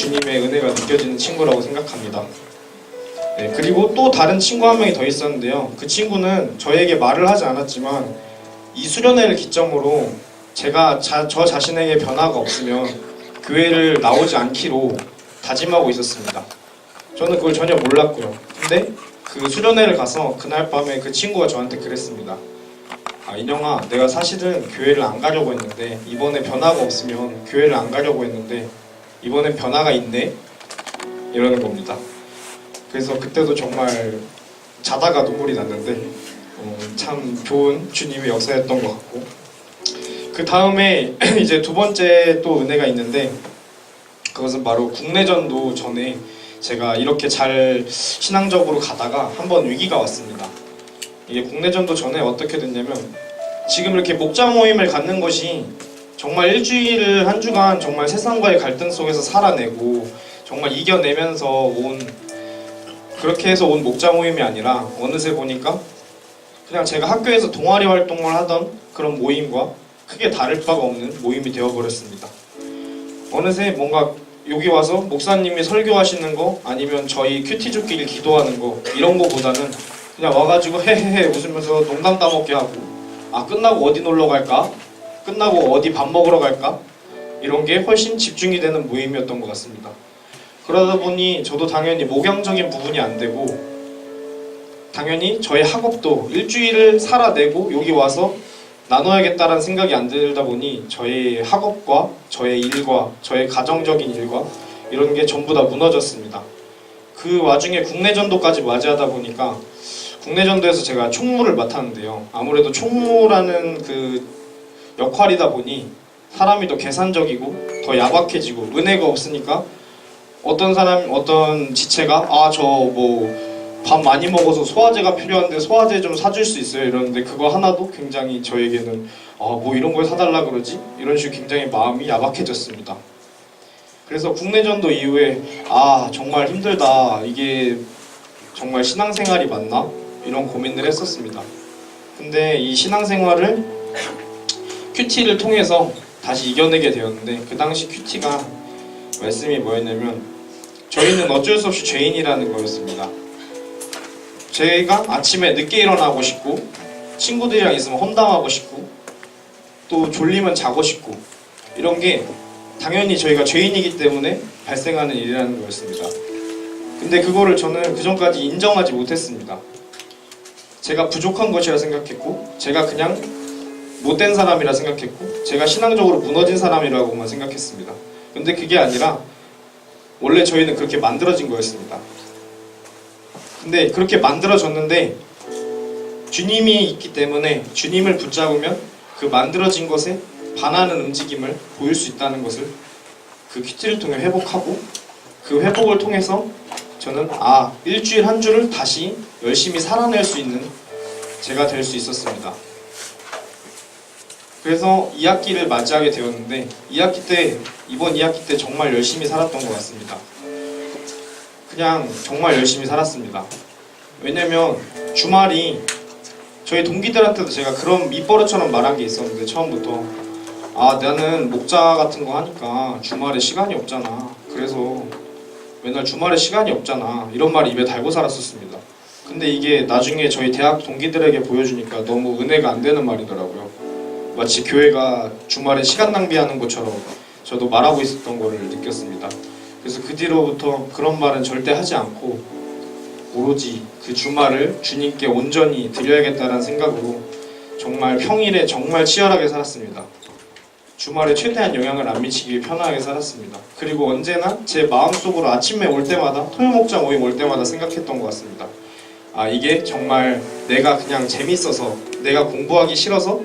주님의 은혜가 느껴지는 친구라고 생각합니다. 네, 그리고 또 다른 친구 한 명이 더 있었는데요. 그 친구는 저에게 말을 하지 않았지만 이 수련회를 기점으로 제가 저 자신에게 변화가 없으면 교회를 나오지 않기로 다짐하고 있었습니다. 저는 그걸 전혀 몰랐고요. 근데 그 수련회를 가서 그날 밤에 그 친구가 저한테 그랬습니다. 인영아, 내가 사실은 교회를 안 가려고 했는데 이번에 변화가 없으면 교회를 안 가려고 했는데 이번엔 변화가 있네? 이러는 겁니다. 그래서 그때도 정말 자다가 눈물이 났는데 참 좋은 주님의 역사였던 것 같고, 그 다음에 이제 두 번째 또 은혜가 있는데 그것은 바로 국내전도 전에 제가 이렇게 잘 신앙적으로 가다가 한번 위기가 왔습니다. 이게 국내전도 전에 어떻게 됐냐면, 지금 이렇게 목자 모임을 갖는 것이 정말 일주일을 한 주간 정말 세상과의 갈등 속에서 살아내고 정말 이겨내면서 그렇게 해서 온 목자 모임이 아니라 어느새 보니까 그냥 제가 학교에서 동아리 활동을 하던 그런 모임과 크게 다를 바가 없는 모임이 되어버렸습니다. 어느새 뭔가 여기 와서 목사님이 설교하시는 거 아니면 저희 큐티족끼리 기도하는 거 이런 거보다는 그냥 와가지고 헤헤헤 웃으면서 농담 따먹게 하고, 끝나고 어디 놀러 갈까? 끝나고 어디 밥 먹으러 갈까? 이런 게 훨씬 집중이 되는 모임이었던 것 같습니다. 그러다 보니 저도 당연히 목양적인 부분이 안 되고, 당연히 저의 학업도 일주일을 살아내고 여기 와서 나눠야겠다라는 생각이 안 들다 보니 저의 학업과 저의 일과 저의 가정적인 일과 이런 게 전부 다 무너졌습니다. 그 와중에 국내전도까지 맞이하다 보니까 국내전도에서 제가 총무를 맡았는데요. 아무래도 총무라는 그 역할이다 보니 사람이 더 계산적이고 더 야박해지고, 은혜가 없으니까 어떤 지체가 저 뭐 밥 많이 먹어서 소화제가 필요한데 소화제 좀 사줄 수 있어요? 이러는데 그거 하나도 굉장히 저에게는 뭐 이런 걸 사달라 그러지? 이런 식으로 굉장히 마음이 야박해졌습니다. 그래서 국내전도 이후에 정말 힘들다, 이게 정말 신앙생활이 맞나? 이런 고민을 했었습니다. 근데 이 신앙생활을 큐티를 통해서 다시 이겨내게 되었는데, 그 당시 큐티가 말씀이 뭐였냐면 저희는 어쩔 수 없이 죄인이라는 거였습니다. 제가 아침에 늦게 일어나고 싶고, 친구들이랑 있으면 험담하고 싶고, 또 졸리면 자고 싶고, 이런 게 당연히 저희가 죄인이기 때문에 발생하는 일이라는 거였습니다. 근데 그거를 저는 그전까지 인정하지 못했습니다. 제가 부족한 것이라 생각했고, 제가 그냥 못된 사람이라 생각했고, 제가 신앙적으로 무너진 사람이라고만 생각했습니다. 근데 그게 아니라 원래 저희는 그렇게 만들어진 거였습니다. 근데 그렇게 만들어졌는데 주님이 있기 때문에 주님을 붙잡으면 그 만들어진 것에 반하는 움직임을 보일 수 있다는 것을 그 큐티를 통해 회복하고, 그 회복을 통해서 저는 일주일 한 주를 다시 열심히 살아낼 수 있는 제가 될 수 있었습니다. 그래서 2학기를 맞이하게 되었는데 이번 2학기 때 정말 열심히 살았던 것 같습니다. 그냥 정말 열심히 살았습니다. 왜냐면 주말이, 저희 동기들한테도 제가 그런 밑버릇처럼 말한 게 있었는데 처음부터 나는 목자 같은 거 하니까 주말에 시간이 없잖아. 그래서 맨날 주말에 시간이 없잖아. 이런 말 입에 달고 살았었습니다. 근데 이게 나중에 저희 대학 동기들에게 보여주니까 너무 은혜가 안 되는 말이더라고요. 마치 교회가 주말에 시간 낭비하는 것처럼 저도 말하고 있었던 거를 느꼈습니다. 그래서 그 뒤로부터 그런 말은 절대 하지 않고 오로지 그 주말을 주님께 온전히 드려야겠다는 생각으로 정말 평일에 정말 치열하게 살았습니다. 주말에 최대한 영향을 안 미치게 편하게 살았습니다. 그리고 언제나 제 마음속으로 아침에 올 때마다, 토요목자 모임 올 때마다 생각했던 것 같습니다. 이게 정말 내가 그냥 재밌어서, 내가 공부하기 싫어서,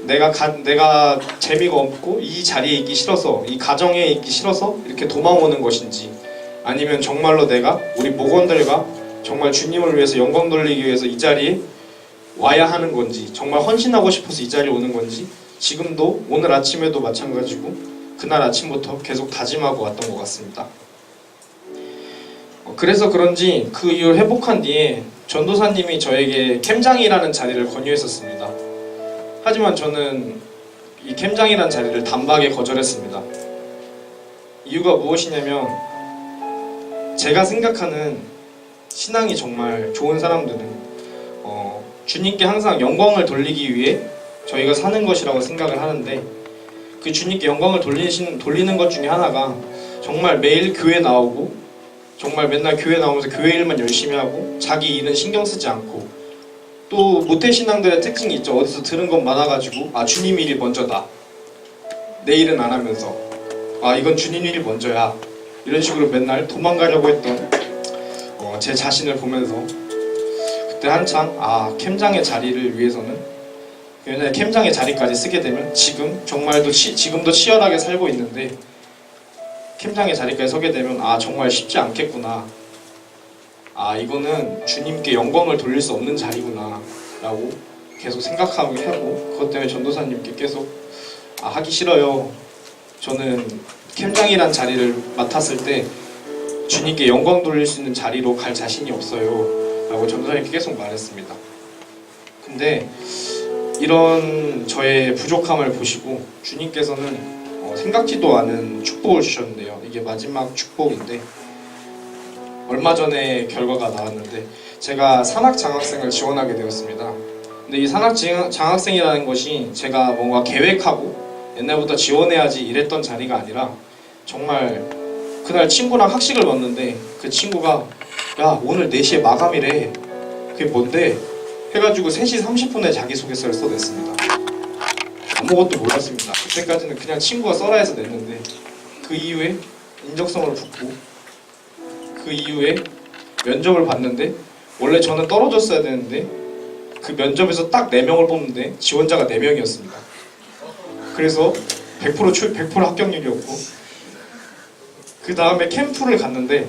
내가 재미가 없고 이 자리에 있기 싫어서, 이 가정에 있기 싫어서 이렇게 도망오는 것인지, 아니면 정말로 내가 우리 목원들과 정말 주님을 위해서 영광 돌리기 위해서 이 자리에 와야 하는 건지, 정말 헌신하고 싶어서 이 자리에 오는 건지, 지금도 오늘 아침에도 마찬가지고 그날 아침부터 계속 다짐하고 왔던 것 같습니다. 그래서 그런지 그 이후 회복한 뒤에 전도사님이 저에게 캠장이라는 자리를 권유했었습니다. 하지만 저는 이 캠장이라는 자리를 단박에 거절했습니다. 이유가 무엇이냐면 제가 생각하는 신앙이 정말 좋은 사람들은 주님께 항상 영광을 돌리기 위해 저희가 사는 것이라고 생각을 하는데 그 주님께 영광을 돌리는 것 중에 하나가 정말 매일 교회 나오고 정말 맨날 교회 나오면서 교회 일만 열심히 하고 자기 일은 신경 쓰지 않고 또 모태신앙들의 특징이 있죠. 어디서 들은 것 많아가지고 아 주님 일이 먼저다. 내 일은 안 하면서 아 이건 주님 일이 먼저야. 이런 식으로 맨날 도망가려고 했던 제 자신을 보면서 그때 한창 캠장의 자리를 위해서는 왜냐면 캠장의 자리까지 쓰게 되면 지금도 치열하게 살고 있는데 캠장의 자리까지 서게 되면 정말 쉽지 않겠구나. 이거는 주님께 영광을 돌릴 수 없는 자리구나 라고 계속 생각하고 그것 때문에 전도사님께 계속 하기 싫어요. 저는 캠장이란 자리를 맡았을 때 주님께 영광 돌릴 수 있는 자리로 갈 자신이 없어요 라고 전도사님께 계속 말했습니다. 근데 이런 저의 부족함을 보시고 주님께서는 생각지도 않은 축복을 주셨는데요. 이게 마지막 축복인데 얼마 전에 결과가 나왔는데 제가 산학장학생을 지원하게 되었습니다. 근데 이 산학장학생이라는 것이 제가 뭔가 계획하고 옛날부터 지원해야지 이랬던 자리가 아니라 정말 그날 친구랑 학식을 먹는데 그 친구가 야 오늘 4시에 마감이래. 그게 뭔데? 해가지고 3시 30분에 자기소개서를 써냈습니다. 아무것도 몰랐습니다. 그때까지는 그냥 친구가 써라 해서 냈는데 그 이후에 인적성을 붙고 그 이후에 면접을 봤는데 원래 저는 떨어졌어야 되는데 그 면접에서 딱 4명을 뽑는데 지원자가 4명이었습니다. 그래서 100% 합격률이었고 그 다음에 캠프를 갔는데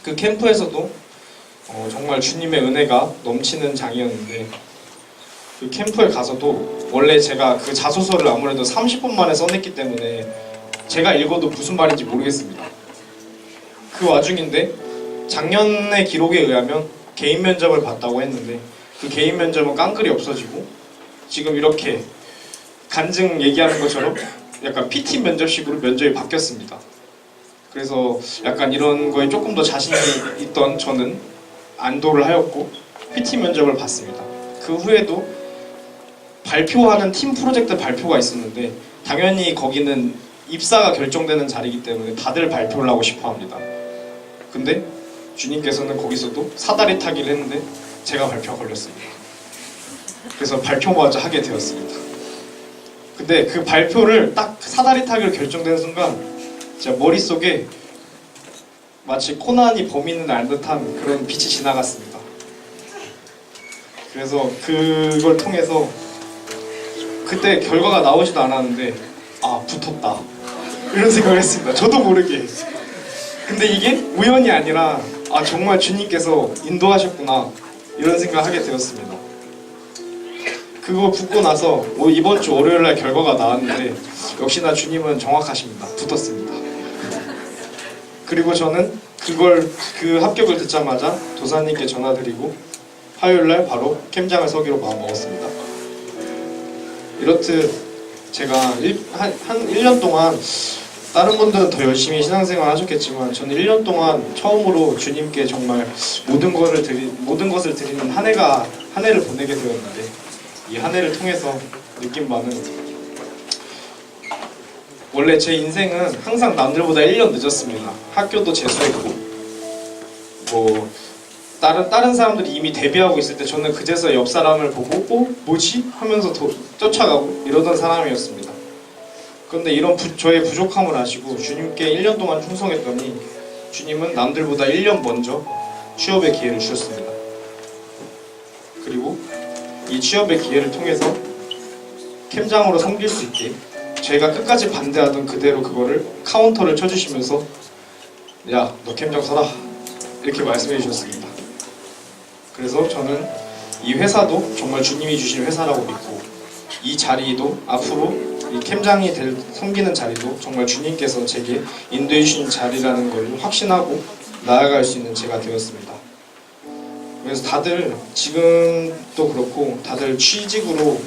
그 캠프에서도 정말 주님의 은혜가 넘치는 장이었는데 그 캠프에 가서도 원래 제가 그 자소서를 아무래도 30분 만에 써냈기 때문에 제가 읽어도 무슨 말인지 모르겠습니다. 그 와중인데 작년의 기록에 의하면 개인 면접을 봤다고 했는데 그 개인 면접은 깡글이 없어지고 지금 이렇게 간증 얘기하는 것처럼 약간 PT 면접식으로 면접이 바뀌었습니다. 그래서 약간 이런 거에 조금 더 자신이 있던 저는 안도를 하였고 PT 면접을 봤습니다. 그 후에도 발표하는 팀 프로젝트 발표가 있었는데 당연히 거기는 입사가 결정되는 자리이기 때문에 다들 발표를 하고 싶어 합니다. 근데 주님께서는 거기서도 사다리 타기를 했는데 제가 발표가 걸렸습니다. 그래서 발표마저 하게 되었습니다. 근데 그 발표를 딱 사다리 타기로 결정되는 순간 제 머릿속에 마치 코난이 범인을 알 듯한 그런 빛이 지나갔습니다. 그래서 그걸 통해서 그때 결과가 나오지도 않았는데 붙었다 이런 생각을 했습니다. 저도 모르게. 근데 이게 우연이 아니라 정말 주님께서 인도하셨구나 이런 생각을 하게 되었습니다. 그거 붙고 나서 이번 주 월요일날 결과가 나왔는데 역시나 주님은 정확하십니다. 붙었습니다. 그리고 저는 그 합격을 듣자마자 도사님께 전화드리고 화요일날 바로 캠장을 서기로 마음먹었습니다. 이렇듯 제가 한 1년 동안 다른 분들은 더 열심히 신앙생활 하셨겠지만 저는 1년 동안 처음으로 주님께 정말 모든 것을 드리는 한 해를 보내게 되었는데 이 한 해를 통해서 느낀 바는 원래 제 인생은 항상 남들보다 1년 늦었습니다. 학교도 재수했고 다른 사람들이 이미 데뷔하고 있을 때 저는 그제서 옆 사람을 보고 뭐지? 하면서 더 쫓아가고 이러던 사람이었습니다. 그런데 이런 저의 부족함을 아시고 주님께 1년 동안 충성했더니 주님은 남들보다 1년 먼저 취업의 기회를 주셨습니다. 그리고 이 취업의 기회를 통해서 캠장으로 섬길 수 있게 제가 끝까지 반대하던 그대로 그거를 카운터를 쳐주시면서 야, 너 캠장 서라 이렇게 말씀해 주셨습니다. 그래서 저는 이 회사도 정말 주님이 주신 회사라고 믿고 이 자리도 앞으로 이 캠장이 섬기는 자리도 정말 주님께서 제게 인도해 주신 자리라는 걸 확신하고 나아갈 수 있는 제가 되었습니다. 그래서 다들 지금도 그렇고 다들 취직으로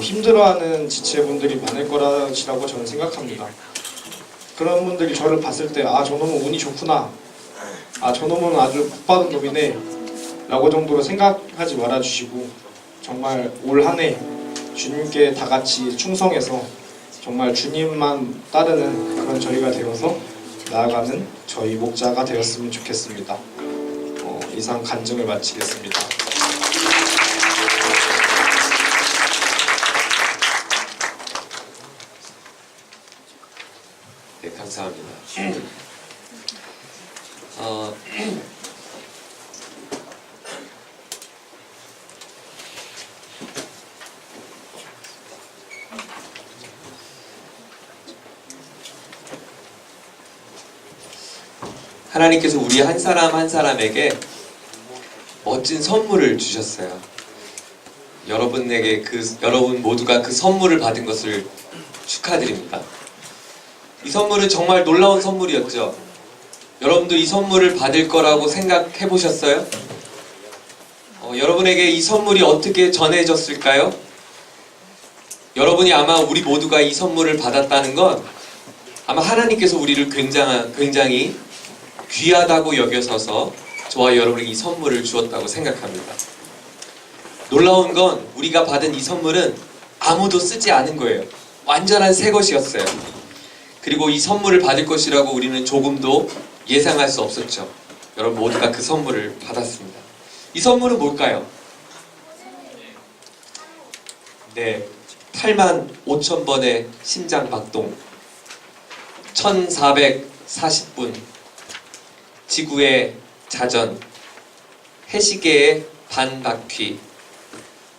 힘들어하는 지체분들이 많을 거라고 저는 생각합니다. 그런 분들이 저를 봤을 때 아, 저놈은 운이 좋구나, 아, 저놈은 아주 복받은 놈이네 라고 정도로 생각하지 말아주시고, 정말 올 한 해 주님께 다 같이 충성해서 정말 주님만 따르는 그런 저희가 되어서 나아가는 저희 목자가 되었으면 좋겠습니다. 이상 간증을 마치겠습니다. 네, 감사합니다. 하나님께서 우리 한 사람 한 사람에게 멋진 선물을 주셨어요. 여러분 모두가 그 선물을 받은 것을 축하드립니다. 이 선물은 정말 놀라운 선물이었죠. 여러분도 이 선물을 받을 거라고 생각해 보셨어요? 여러분에게 이 선물이 어떻게 전해졌을까요? 여러분이 아마 우리 모두가 이 선물을 받았다는 건 아마 하나님께서 우리를 굉장히 귀하다고 여겨서서 저와 여러분에게 이 선물을 주었다고 생각합니다. 놀라운 건 우리가 받은 이 선물은 아무도 쓰지 않은 거예요. 완전한 새 것이었어요. 그리고 이 선물을 받을 것이라고 우리는 조금도 예상할 수 없었죠. 여러분 모두가 그 선물을 받았습니다. 이 선물은 뭘까요? 네, 85,000번의 심장박동, 1440분 지구의 자전, 해시계의 반바퀴,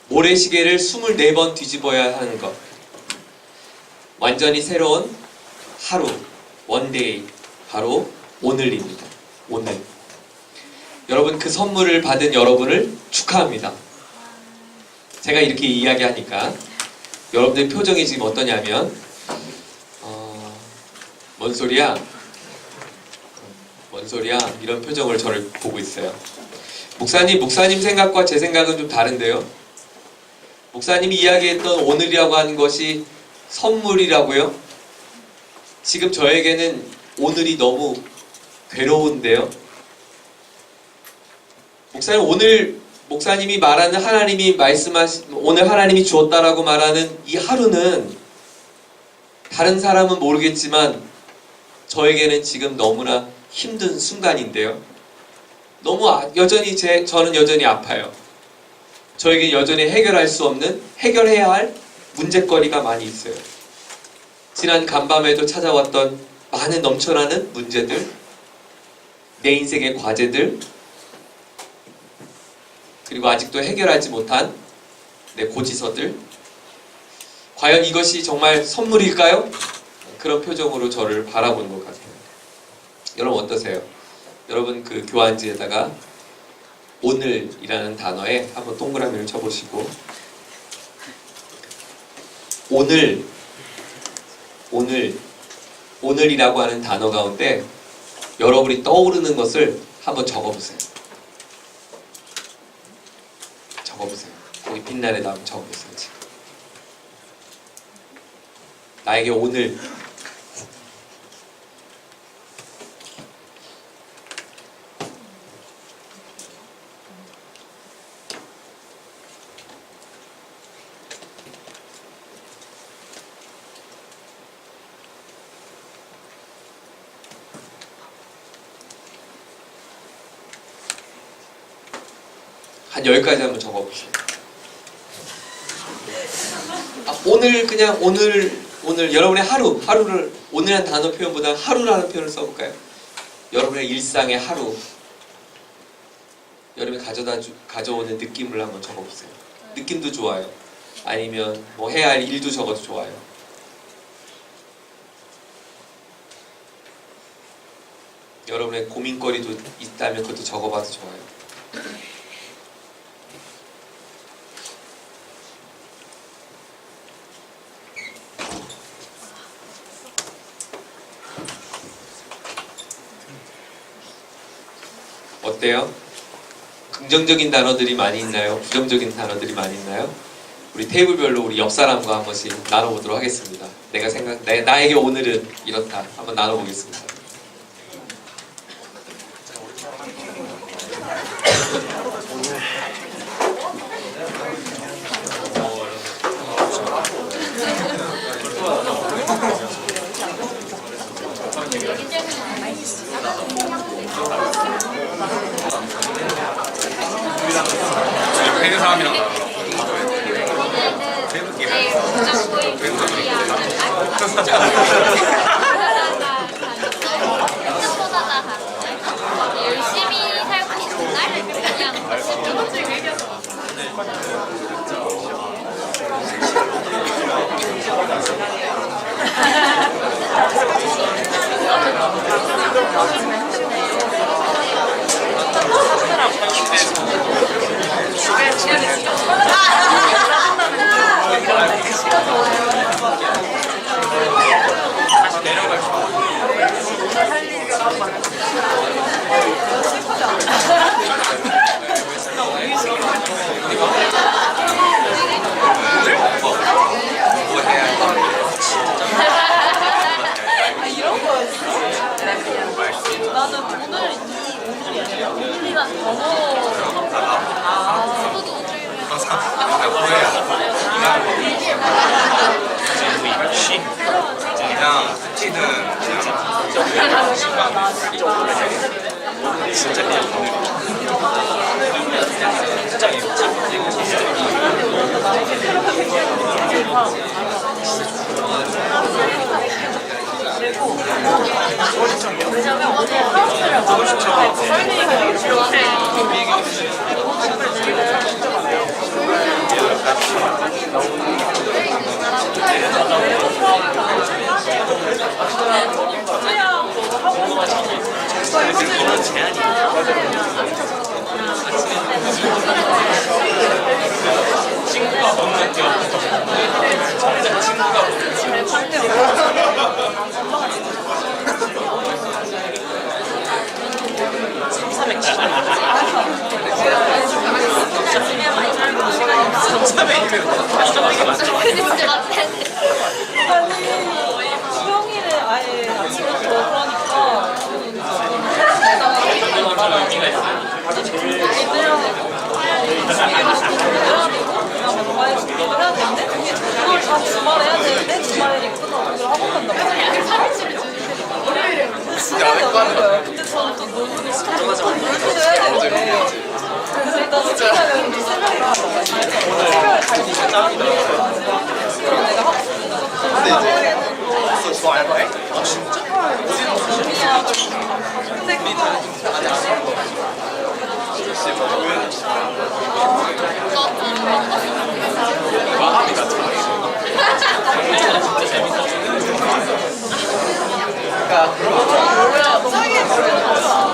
모래시계를 24번 뒤집어야 하는 것, 완전히 새로운 하루, 원데이, 바로 오늘입니다. 오늘. 여러분, 그 선물을 받은 여러분을 축하합니다. 제가 이렇게 이야기하니까 여러분들 표정이 지금 어떠냐면 뭔 소리야? 뭔 소리야? 이런 표정을 저를 보고 있어요. 목사님 생각과 제 생각은 좀 다른데요. 목사님이 이야기했던 오늘이라고 하는 것이 선물이라고요? 지금 저에게는 오늘이 너무 괴로운데요. 목사님이 말하는 오늘 하나님이 주었다라고 말하는 이 하루는 다른 사람은 모르겠지만 저에게는 지금 너무나 힘든 순간인데요. 저는 여전히 아파요. 저에게 여전히 해결할 수 없는, 해결해야 할 문제거리가 많이 있어요. 지난 간밤에도 찾아왔던 많은 넘쳐나는 문제들, 내 인생의 과제들, 그리고 아직도 해결하지 못한 내 고지서들. 과연 이것이 정말 선물일까요? 그런 표정으로 저를 바라보는 것 같아요. 여러분 어떠세요? 여러분 그 교환지에다가 오늘이라는 단어에 한번 동그라미를 쳐보시고, 오늘이라고 하는 단어 가운데 여러분이 떠오르는 것을 한번 적어보세요. 거기 빛날에다 한번 적어보세요. 지금. 나에게 오늘, 한 10가지 한번 적어보세요. 오늘 여러분의 하루를 오늘이라는 단어 표현보다 하루라는 표현을 써볼까요? 여러분의 일상의 하루, 여러분이 가져오는 느낌을 한번 적어보세요. 느낌도 좋아요. 아니면 뭐 해야 할 일도 적어도 좋아요. 여러분의 고민거리도 있다면 그것도 적어봐도 좋아요. 어때요? 긍정적인 단어들이 많이 있나요? 부정적인 단어들이 많이 있나요? 우리 테이블별로 우리 옆 사람과 한 번씩 나눠보도록 하겠습니다. 나에게 오늘은 이렇다. 한번 나눠보겠습니다. 회계 사람이랑 열심히 살고 싶은 날 그냥 이런 거였어? 나는 오늘이야. 오늘이가 너무 저도 오늘이면 그냥 티는 진짜 왜냐면 어제 하우스를 만들었는데 설리가 수영이를 아예 아침부터 그러니까 그걸 다 주말에 해야 되는데 주말에 예쁘다고 이걸 하고 간단 말이야. 시간이 없는 거예요. 근데 저는 또 너무 놀기도 해야 되는데 그래서 일단 스키장은 또 새벽에 가서 새벽에 갈수 있는 그럼 내가 하고 싶은 너 알바해? 아 진짜? 근데 그거 마감이 같은 거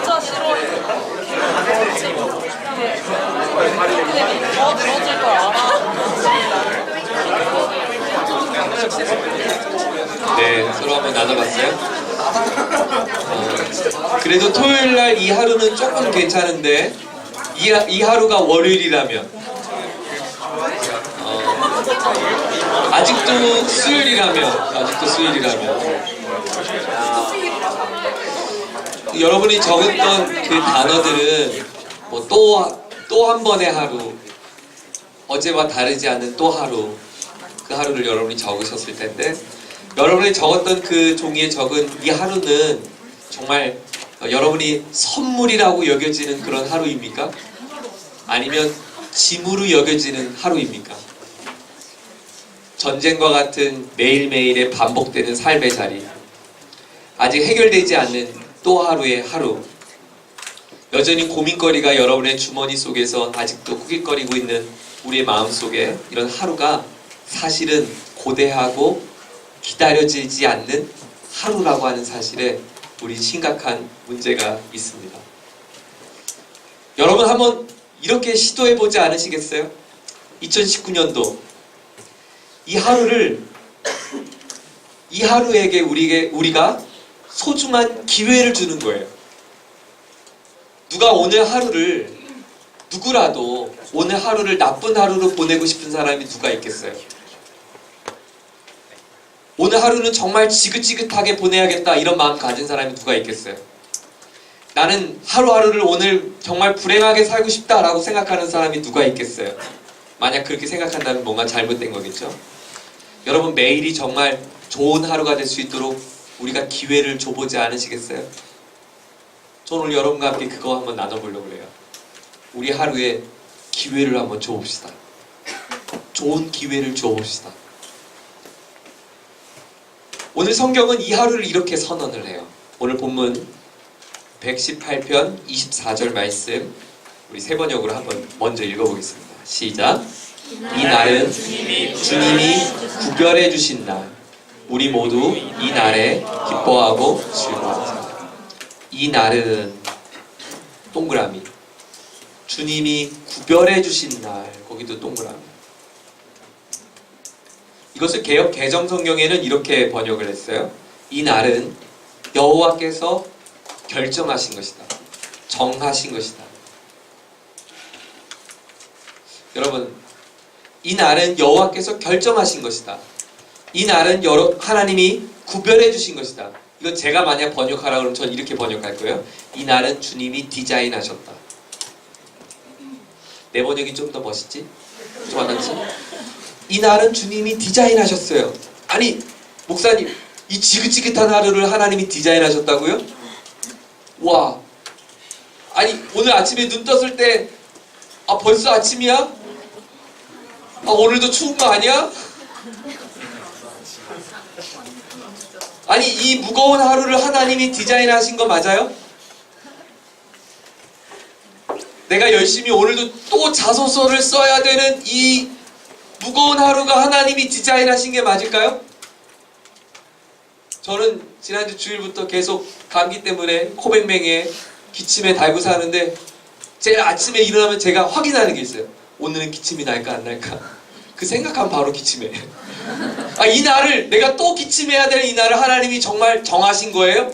진짜 싫어해. 근데 더 늘어질 걸 알아. 네, 서로 한번 나눠봤어요. 그래도 토요일날 이 하루는 조금 괜찮은데 이 하루가 월요일이라면 아직도 수요일이라면 여러분이 적었던 그 단어들은 뭐 또 한 번의 하루, 어제와 다르지 않은 또 하루, 그 하루를 여러분이 적으셨을 텐데 여러분이 적었던 그 종이에 적은 이 하루는 정말 여러분이 선물이라고 여겨지는 그런 하루입니까? 아니면 짐으로 여겨지는 하루입니까? 전쟁과 같은 매일매일의 반복되는 삶의 자리, 아직 해결되지 않는 또 하루의 하루, 여전히 고민거리가 여러분의 주머니 속에서 아직도 꾸깃거리고 있는 우리의 마음속에 이런 하루가 사실은 고대하고 기다려지지 않는 하루라고 하는 사실에 우리 심각한 문제가 있습니다. 여러분 한번 이렇게 시도해보지 않으시겠어요? 2019년도 이 하루에게 우리가 소중한 기회를 주는 거예요. 누가 오늘 하루를 누구라도 오늘 하루를 나쁜 하루로 보내고 싶은 사람이 누가 있겠어요? 오늘 하루는 정말 지긋지긋하게 보내야겠다 이런 마음 가진 사람이 누가 있겠어요? 나는 하루하루를 오늘 정말 불행하게 살고 싶다라고 생각하는 사람이 누가 있겠어요? 만약 그렇게 생각한다면 뭔가 잘못된 거겠죠? 여러분, 매일이 정말 좋은 하루가 될 수 있도록 우리가 기회를 줘보지 않으시겠어요? 저는 오늘 여러분과 함께 그거 한번 나눠보려고 해요. 우리 하루에 기회를 한번 줘봅시다. 좋은 기회를 줘봅시다. 오늘 성경은 이 하루를 이렇게 선언을 해요. 오늘 본문 118편 24절 말씀 우리 세 번역으로 한번 먼저 읽어보겠습니다. 시작. 이 날은 주님이 구별해 주신 날. 우리 모두 이 날에 기뻐하고 즐거워하자. 이 날은 동그라미. 주님이 구별해 주신 날. 거기도 동그라미. 이것을 개역 개정 성경에는 이렇게 번역을 했어요. 이 날은 여호와께서 결정하신 것이다. 정하신 것이다. 여러분, 이 날은 여호와께서 결정하신 것이다. 이 날은 하나님이 구별해 주신 것이다. 이건 제가 만약 번역하라 그러면 전 이렇게 번역할 거예요. 이 날은 주님이 디자인하셨다. 내 번역이 좀 더 멋있지? 좀 와닿지? 이 날은 주님이 디자인하셨어요. 아니, 목사님, 이 지긋지긋한 하루를 하나님이 디자인하셨다고요? 와, 아니 오늘 아침에 눈 떴을 때 벌써 아침이야? 오늘도 추운 거 아니야? 아니 이 무거운 하루를 하나님이 디자인하신 거 맞아요? 내가 열심히 오늘도 또 자소서를 써야 되는 이 무거운 하루가 하나님이 디자인하신 게 맞을까요? 저는 지난주 주일부터 계속 감기 때문에 코맹맹이에 기침에 달고 사는데 제일 아침에 일어나면 제가 확인하는 게 있어요. 오늘은 기침이 날까 안 날까? 그 생각하면 바로 기침해. 이 날을 내가 또 기침해야 될 이 날을 하나님이 정말 정하신 거예요?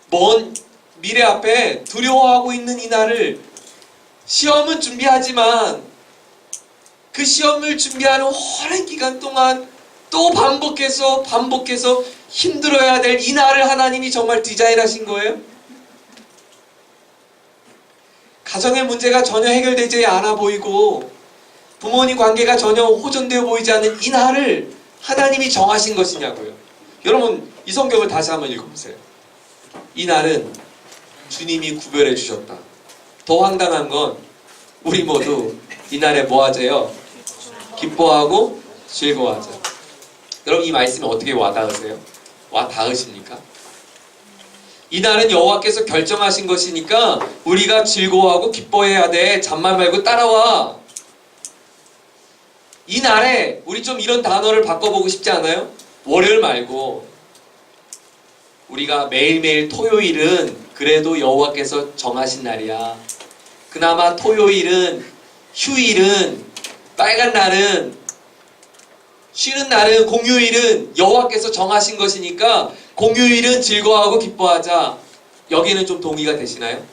먼 미래 앞에 두려워하고 있는 이 날을 시험은 준비하지만 그 시험을 준비하는 오랜 기간 동안 또 반복해서 힘들어야 될 이 날을 하나님이 정말 디자인하신 거예요? 가정의 문제가 전혀 해결되지 않아 보이고 부모님 관계가 전혀 호전되어 보이지 않는 이 날을 하나님이 정하신 것이냐고요. 여러분, 이 성경을 다시 한번 읽어보세요. 이 날은 주님이 구별해 주셨다. 더 황당한 건 우리 모두 이 날에 뭐 하세요? 기뻐하고 즐거워하자. 여러분, 이 말씀이 어떻게 와닿으세요? 와닿으십니까? 이 날은 여호와께서 결정하신 것이니까 우리가 즐거워하고 기뻐해야 돼. 잠만 말고 따라와. 이 날에 우리 좀 이런 단어를 바꿔보고 싶지 않아요? 월요일 말고 우리가 매일매일 토요일은 그래도 여호와께서 정하신 날이야. 그나마 토요일은, 휴일은, 빨간 날은, 쉬는 날은, 공휴일은 여호와께서 정하신 것이니까 공휴일은 즐거워하고 기뻐하자. 여기는 좀 동의가 되시나요?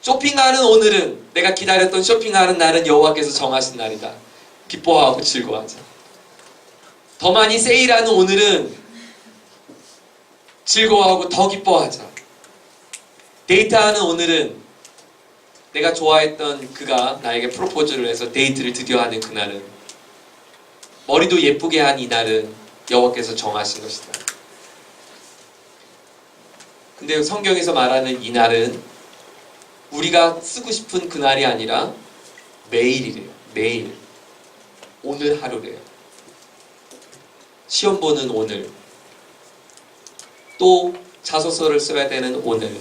쇼핑하는 오늘은, 내가 기다렸던 쇼핑하는 날은 여호와께서 정하신 날이다. 기뻐하고 즐거워하자. 더 많이 세일하는 오늘은 즐거워하고 더 기뻐하자. 데이트하는 오늘은, 내가 좋아했던 그가 나에게 프로포즈를 해서 데이트를 드디어 하는 그날은, 머리도 예쁘게 한 이날은 여호와께서 정하신 것이다. 근데 성경에서 말하는 이 날은 우리가 쓰고 싶은 그날이 아니라 매일이래요. 매일. 오늘 하루래요. 시험 보는 오늘, 또 자소서를 써야 되는 오늘,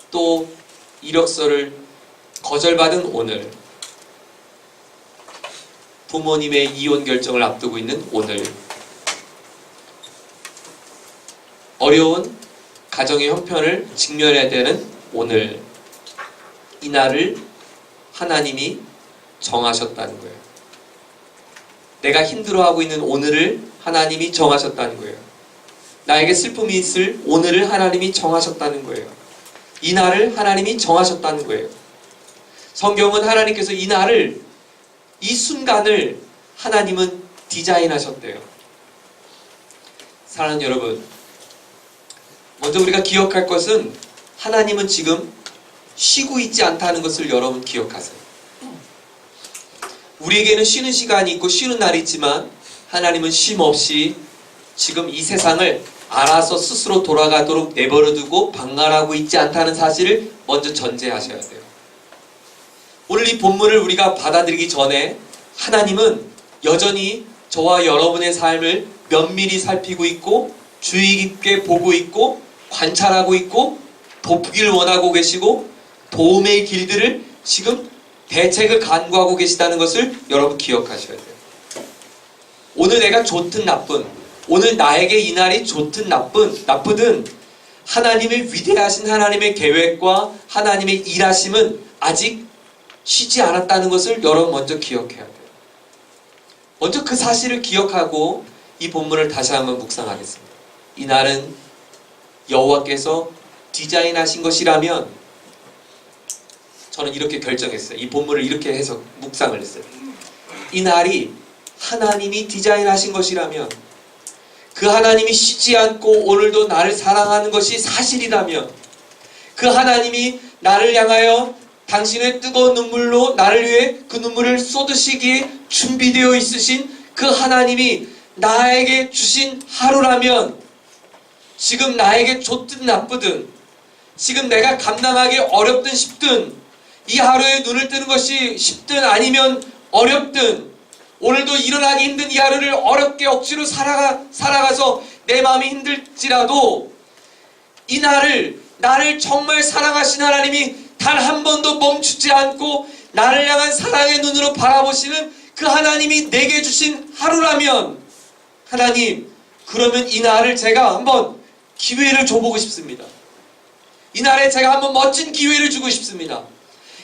또 이력서를 거절받은 오늘, 부모님의 이혼 결정을 앞두고 있는 오늘, 어려운 가정의 형편을 직면해야 되는 오늘, 이 날을 하나님이 정하셨다는 거예요. 내가 힘들어하고 있는 오늘을 하나님이 정하셨다는 거예요. 나에게 슬픔이 있을 오늘을 하나님이 정하셨다는 거예요. 이 날을 하나님이 정하셨다는 거예요. 성경은 하나님께서 이 날을, 이 순간을 하나님은 디자인하셨대요. 사랑하는 여러분, 먼저 우리가 기억할 것은 하나님은 지금 쉬고 있지 않다는 것을 여러분 기억하세요. 우리에게는 쉬는 시간이 있고 쉬는 날이 있지만 하나님은 쉼 없이 지금 이 세상을 알아서 스스로 돌아가도록 내버려두고 방관하고 있지 않다는 사실을 먼저 전제하셔야 돼요. 오늘 이 본문을 우리가 받아들이기 전에 하나님은 여전히 저와 여러분의 삶을 면밀히 살피고 있고 주의 깊게 보고 있고 관찰하고 있고 돕기를 원하고 계시고 도움의 길들을 지금 대책을 간구하고 계시다는 것을 여러분 기억하셔야 돼요. 오늘 내가 좋든 나쁜, 오늘 나에게 이 날이 좋든 나쁘든 하나님의 위대하신 하나님의 계획과 하나님의 일하심은 아직 쉬지 않았다는 것을 여러분 먼저 기억해야 돼요. 먼저 그 사실을 기억하고 이 본문을 다시 한번 묵상하겠습니다. 이 날은 여호와께서 디자인하신 것이라면 저는 이렇게 결정했어요. 이 본문을 이렇게 해서 묵상을 했어요. 이 날이 하나님이 디자인하신 것이라면, 그 하나님이 쉬지 않고 오늘도 나를 사랑하는 것이 사실이라면, 그 하나님이 나를 향하여 당신의 뜨거운 눈물로 나를 위해 그 눈물을 쏟으시기에 준비되어 있으신 그 하나님이 나에게 주신 하루라면, 지금 나에게 좋든 나쁘든, 지금 내가 감당하기 어렵든 쉽든, 이 하루에 눈을 뜨는 것이 쉽든 아니면 어렵든, 오늘도 일어나기 힘든 이 하루를 어렵게 억지로 살아가서 내 마음이 힘들지라도 이 날을, 나를 정말 사랑하신 하나님이 단 한 번도 멈추지 않고 나를 향한 사랑의 눈으로 바라보시는 그 하나님이 내게 주신 하루라면, 하나님, 그러면 이 날을 제가 한번 기회를 줘보고 싶습니다. 이 날에 제가 한번 멋진 기회를 주고 싶습니다.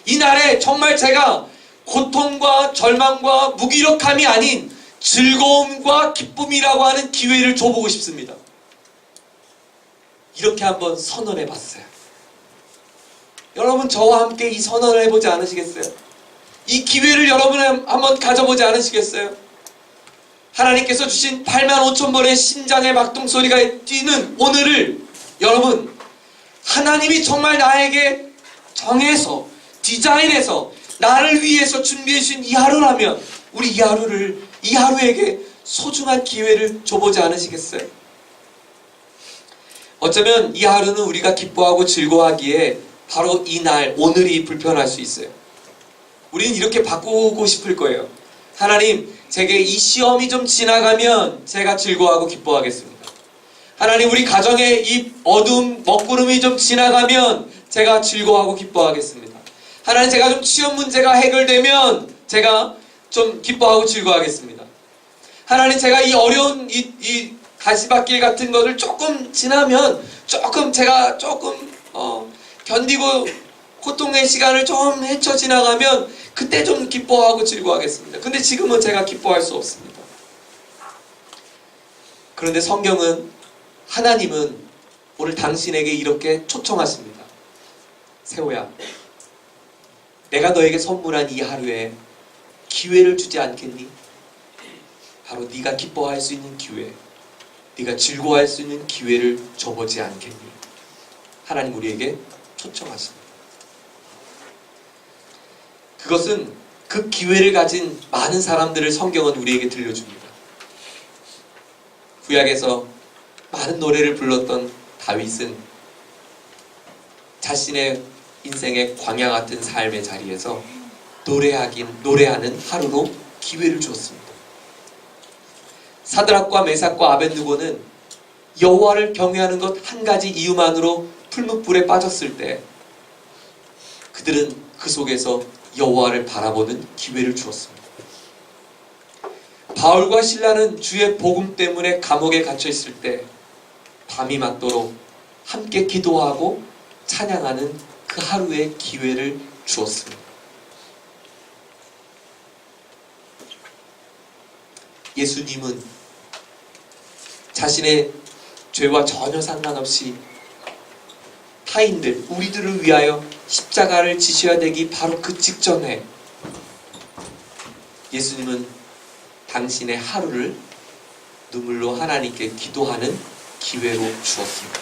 이 날에 정말 제가 고통과 절망과 무기력함이 아닌 즐거움과 기쁨이라고 하는 기회를 줘보고 싶습니다. 이렇게 한번 선언해 봤어요. 여러분, 저와 함께 이 선언을 해보지 않으시겠어요? 이 기회를 여러분 한번 가져보지 않으시겠어요? 하나님께서 주신 85,000번의 심장의 막동소리가 뛰는 오늘을 여러분, 하나님이 정말 나에게 정해서 디자인해서 나를 위해서 준비해 주신 이 하루라면 우리 이 하루에게 소중한 기회를 줘보지 않으시겠어요? 어쩌면 이 하루는 우리가 기뻐하고 즐거워하기에 바로 이 날, 오늘이 불편할 수 있어요. 우리는 이렇게 바꾸고 싶을 거예요. 하나님, 제게 이 시험이 좀 지나가면 제가 즐거워하고 기뻐하겠습니다. 하나님, 우리 가정의 이 어둠, 먹구름이 좀 지나가면 제가 즐거워하고 기뻐하겠습니다. 하나님, 제가 좀 취업 문제가 해결되면 제가 좀 기뻐하고 즐거워하겠습니다. 하나님, 제가 이 어려운 이 가시밭길 같은 것을 조금 지나면 제가 견디고 고통의 시간을 좀 헤쳐 지나가면 그때 좀 기뻐하고 즐거워하겠습니다. 근데 지금은 제가 기뻐할 수 없습니다. 그런데 성경은, 하나님은 오늘 당신에게 이렇게 초청하십니다. 세호야, 내가 너에게 선물한 이 하루에 기회를 주지 않겠니? 바로 네가 기뻐할 수 있는 기회, 네가 즐거워할 수 있는 기회를 줘보지 않겠니? 하나님 우리에게 초청하십니다. 그것은 그 기회를 가진 많은 사람들을 성경은 우리에게 들려줍니다. 구약에서 많은 노래를 불렀던 다윗은 자신의 인생의 광야 같은 삶의 자리에서 노래하는 하루로 기회를 주었습니다. 사드락과 메삭과 아벳느고는 여호와를 경외하는 것 한 가지 이유만으로 풀무불에 빠졌을 때 그들은 그 속에서 여호와를 바라보는 기회를 주었습니다. 바울과 실라는 주의 복음 때문에 감옥에 갇혀 있을 때 밤이 맞도록 함께 기도하고 찬양하는 그 하루의 기회를 주었습니다. 예수님은 자신의 죄와 전혀 상관없이 타인들, 우리들을 위하여 십자가를 지셔야 되기 바로 그 직전에 예수님은 당신의 하루를 눈물로 하나님께 기도하는 기회로 주었습니다.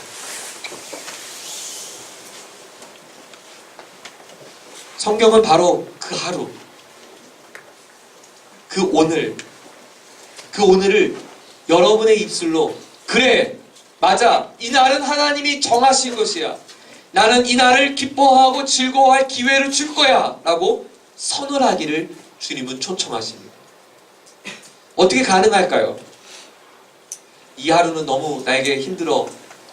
성경은 바로 그 하루, 그 오늘을 여러분의 입술로 그래, 맞아, 이 날은 하나님이 정하신 것이야. 나는 이 날을 기뻐하고 즐거워할 기회를 줄 거야 라고 선언하기를 주님은 초청하십니다. 어떻게 가능할까요? 이 하루는 너무 나에게 힘들어.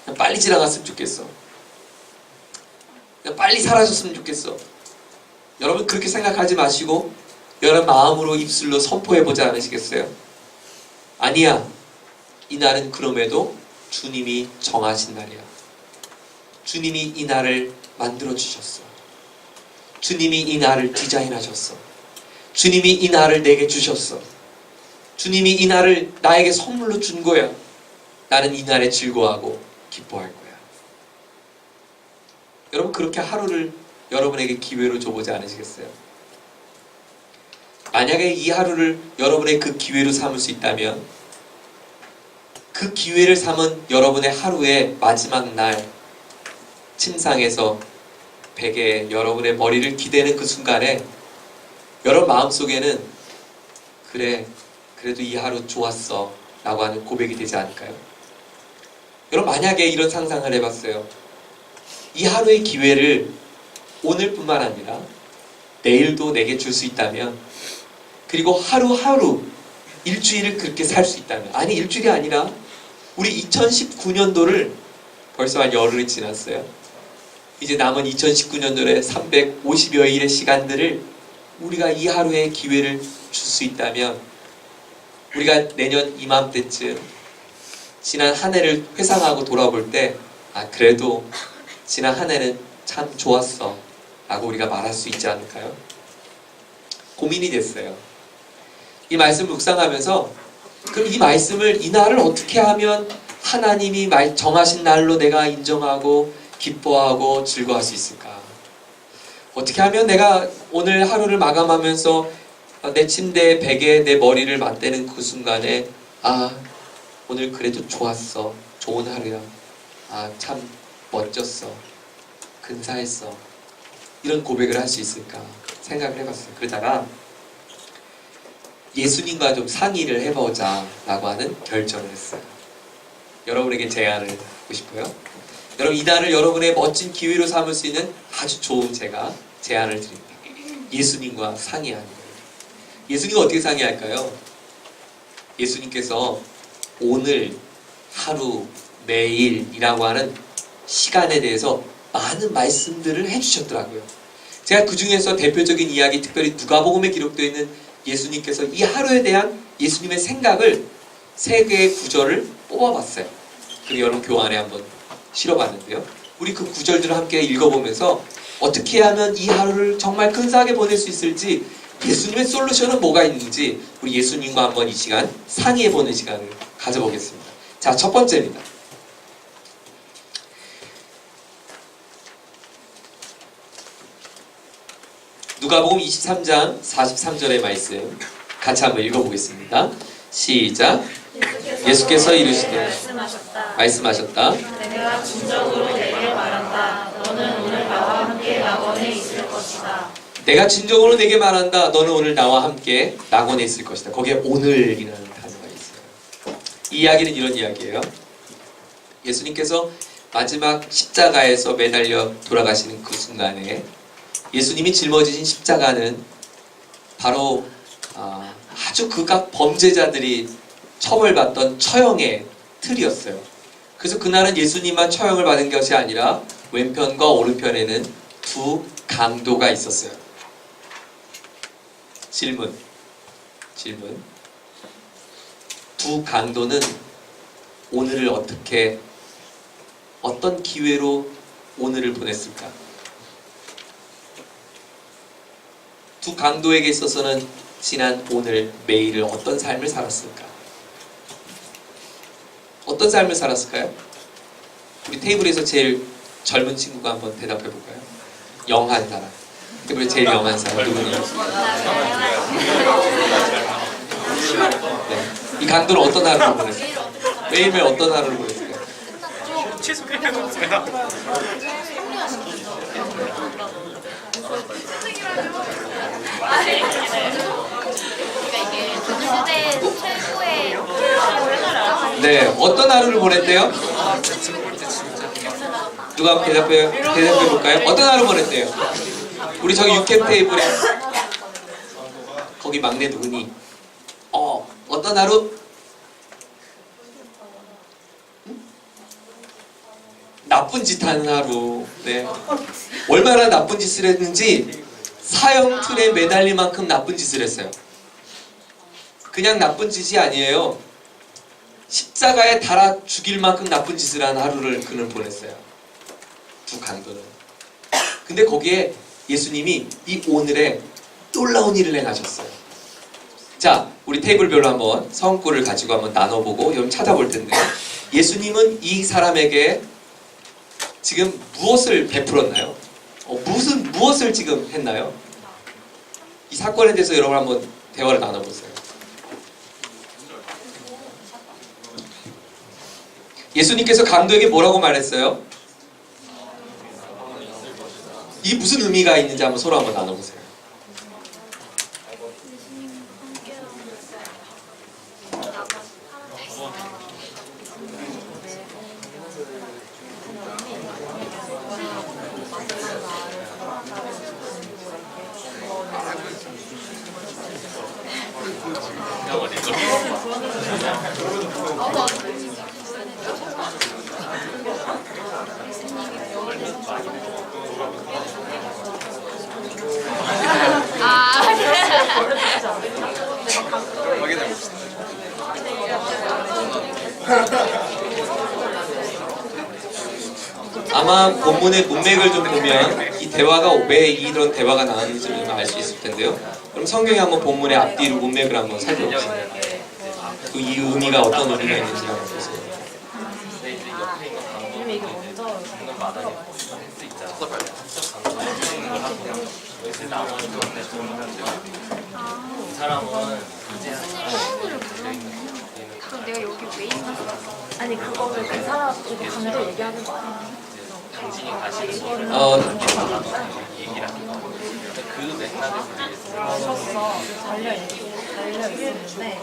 그냥 빨리 지나갔으면 좋겠어. 그냥 빨리 사라졌으면 좋겠어. 여러분 그렇게 생각하지 마시고 여러분 마음으로 입술로 선포해보지 않으시겠어요? 아니야. 이 날은 그럼에도 주님이 정하신 날이야. 주님이 이 날을 만들어주셨어. 주님이 이 날을 디자인하셨어. 주님이 이 날을 내게 주셨어. 주님이 이 날을 나에게 선물로 준 거야. 나는 이 날에 즐거워하고 기뻐할 거야. 여러분 그렇게 하루를 여러분에게 기회로 줘보지 않으시겠어요? 만약에 이 하루를 여러분의 그 기회로 삼을 수 있다면 그 기회를 삼은 여러분의 하루의 마지막 날 침상에서 베개에 여러분의 머리를 기대는 그 순간에 여러분 마음속에는 그래, 그래도 이 하루 좋았어 라고 하는 고백이 되지 않을까요? 여러분 만약에 이런 상상을 해봤어요. 이 하루의 기회를 오늘뿐만 아니라 내일도 내게 줄 수 있다면, 그리고 하루하루 일주일을 그렇게 살 수 있다면, 아니 일주일이 아니라 우리 2019년도를 벌써 한 열흘이 지났어요. 이제 남은 2019년도의 350여일의 시간들을 우리가 이 하루의 기회를 줄 수 있다면, 우리가 내년 이맘때쯤 지난 한 해를 회상하고 돌아볼 때 그래도 지난 한 해는 참 좋았어 라고 우리가 말할 수 있지 않을까요? 고민이 됐어요. 이 말씀을 묵상하면서 그럼 이 말씀을, 이 날을 어떻게 하면 하나님이 정하신 날로 내가 인정하고 기뻐하고 즐거워할 수 있을까? 어떻게 하면 내가 오늘 하루를 마감하면서 내 침대에 베개에 내 머리를 맞대는 그 순간에 오늘 그래도 좋았어, 좋은 하루야, 참 멋졌어, 근사했어, 이런 고백을 할 수 있을까 생각을 해봤어요. 그러다가 예수님과 좀 상의를 해보자 라고 하는 결정을 했어요. 여러분에게 제안을 하고 싶어요. 여러분 이 날을 여러분의 멋진 기회로 삼을 수 있는 아주 좋은 제가 제안을 드립니다. 예수님과 상의하는 거예요. 예수님은 어떻게 상의할까요? 예수님께서 오늘, 하루, 내일이라고 하는 시간에 대해서 많은 말씀들을 해주셨더라고요. 제가 그 중에서 대표적인 이야기, 특별히 누가복음에 기록되어 있는 예수님께서 이 하루에 대한 예수님의 생각을 3개의 구절을 뽑아봤어요. 그리고 여러분 교환에 한번 실어봤는데요. 우리 그 구절들을 함께 읽어보면서 어떻게 하면 이 하루를 정말 근사하게 보낼 수 있을지, 예수님의 솔루션은 뭐가 있는지 우리 예수님과 한번 이 시간 상의해보는 시간을 가져보겠습니다. 자, 첫 번째입니다. 누가복음 23장 43절의 말씀 같이 한번 읽어보겠습니다. 시작. 예수께서 이르시되 말씀하셨다. 내가 진정으로 내게 말한다. 너는 오늘 나와 함께 낙원에 있을 것이다. 내가 진정으로 내게 말한다. 너는 오늘 나와 함께 낙원에 있을 것이다. 거기에 오늘이라는 단어가 있어요. 이 이야기는 이런 이야기예요. 예수님께서 마지막 십자가에서 매달려 돌아가시는 그 순간에 예수님이 짊어지신 십자가는 바로 아주 극악 범죄자들이 처벌받던 처형의 틀이었어요. 그래서 그날은 예수님만 처형을 받은 것이 아니라 왼편과 오른편에는 두 강도가 있었어요. 질문. 두 강도는 오늘을 어떤 기회로 오늘을 보냈을까? 두 강도에게 있어서는 지난 오늘, 매일을 어떤 삶을 살았을까? 어떤 삶을 살았을까요? 우리 테이블에서 제일 젊은 친구가 한번 대답해 볼까요? 영한 사람. 테이블에 제일 영한 사람 누구냐? 네. 이 강도는 어떤 하루를 보냈어요? 매일매일 어떤 하루를 보냈어요? 취소해줬어요. 시대 최고의 네, 어떤 하루를 보냈대요? 누가 한번 대답해 볼까요? 어떤 하루 보냈대요? 우리 저기 육캠 테이블에 거기 막내 누구니? 어떤 하루? 응? 나쁜 짓 하는 하루. 네. 얼마나 나쁜 짓을 했는지 사형 틀에 매달릴 만큼 나쁜 짓을 했어요. 그냥 나쁜 짓이 아니에요. 십자가에 달아 죽일 만큼 나쁜 짓을 한 하루를 그는 보냈어요. 두 강도는. 근데 거기에 예수님이 이 오늘에 놀라운 일을 행하셨어요. 자, 우리 테이블별로 한번 성구를 가지고 한번 나눠보고 여러분 찾아볼 텐데, 예수님은 이 사람에게 지금 무엇을 베풀었나요? 무엇을 지금 했나요? 이 사건에 대해서 여러분 한번 대화를 나눠보세요. 예수님께서 강도에게 뭐라고 말했어요? 이게 무슨 의미가 있는지 한번 서로 한번 나눠보세요. 확인해봅시다. 아마 본문의 문맥을 좀 보면 이 대화가 왜 이런 대화가 나왔는지를 좀 알 수 있을 텐데요. 그럼 성경에 한번 본문의 앞뒤로 문맥을 한번 살펴보세요. 그 이 의미가 어떤 의미가 있는지 한번 보세요. 그럼 내가 여기 왜 있나? 아니 그거를 그 사람 이거 강도 얘기하는 거 아니야? 셨어 달려 있는데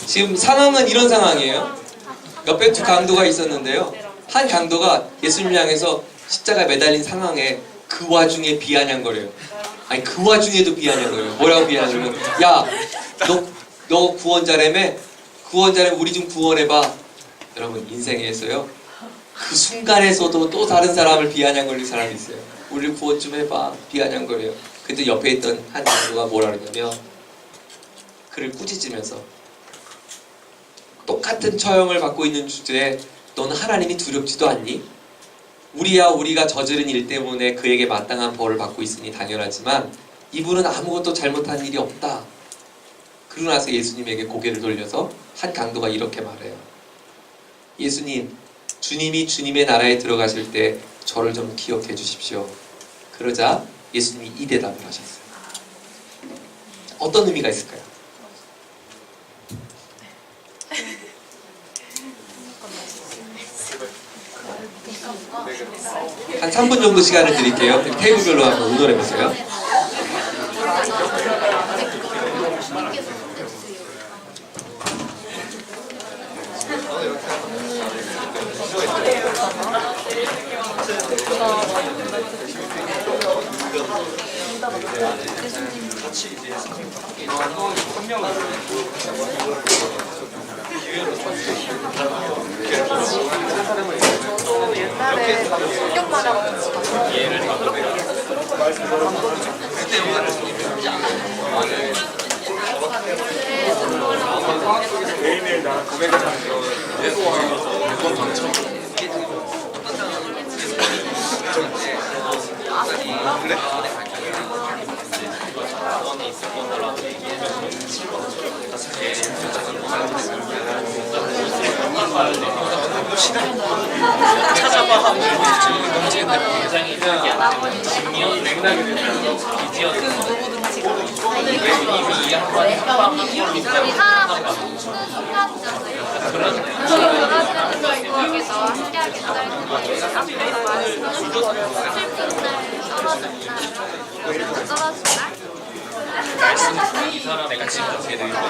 지금 상황은 이런 상황이에요. 옆에 두 강도가 있었는데요. 한 강도가 예수님을 향해서 십자가에 매달린 상황에 그 와중에 비아냥거려요. 아니 그 와중에도 비아냥거려요. 뭐라고 비아냥거려요? 야, 너 구원자라며? 구원자라며 우리 좀 구원해봐. 여러분 인생에서요, 그 순간에서도 또 다른 사람을 비아냥거리는 사람이 있어요. 우리를 구원 좀 해봐. 비아냥거려요. 근데 옆에 있던 한 강도가 뭐라 그러냐면 그를 꾸짖으면서 똑같은 처형을 받고 있는 주제에 너는 하나님이 두렵지도 않니? 우리가 저지른 일 때문에 그에게 마땅한 벌을 받고 있으니 당연하지만 이분은 아무것도 잘못한 일이 없다. 그러고 나서 예수님에게 고개를 돌려서 한 강도가 이렇게 말해요. 예수님, 주님이 주님의 나라에 들어가실 때 저를 좀 기억해 주십시오. 그러자 예수님이 이 대답을 하셨어요. 어떤 의미가 있을까요? 한 3분 정도 시간을 드릴게요. 테이블별로 한번 의논해 보세요. 옛날에 성경 말하고 매일매일 나 고백을 하면서 매번 당첨. 그래? 찾아봐 하고 넘치는데 굉장히 이런 맥락이 되면서 이미 한번 우리 사람은 죽는 순간이잖아요. 그러는 거에서 함께하게 되는 거예요. 앞에서 말했던 슬픈 날, 떨어진 날, 떨어진 날. 이 사람 내가 지금 어떻게 되겠다.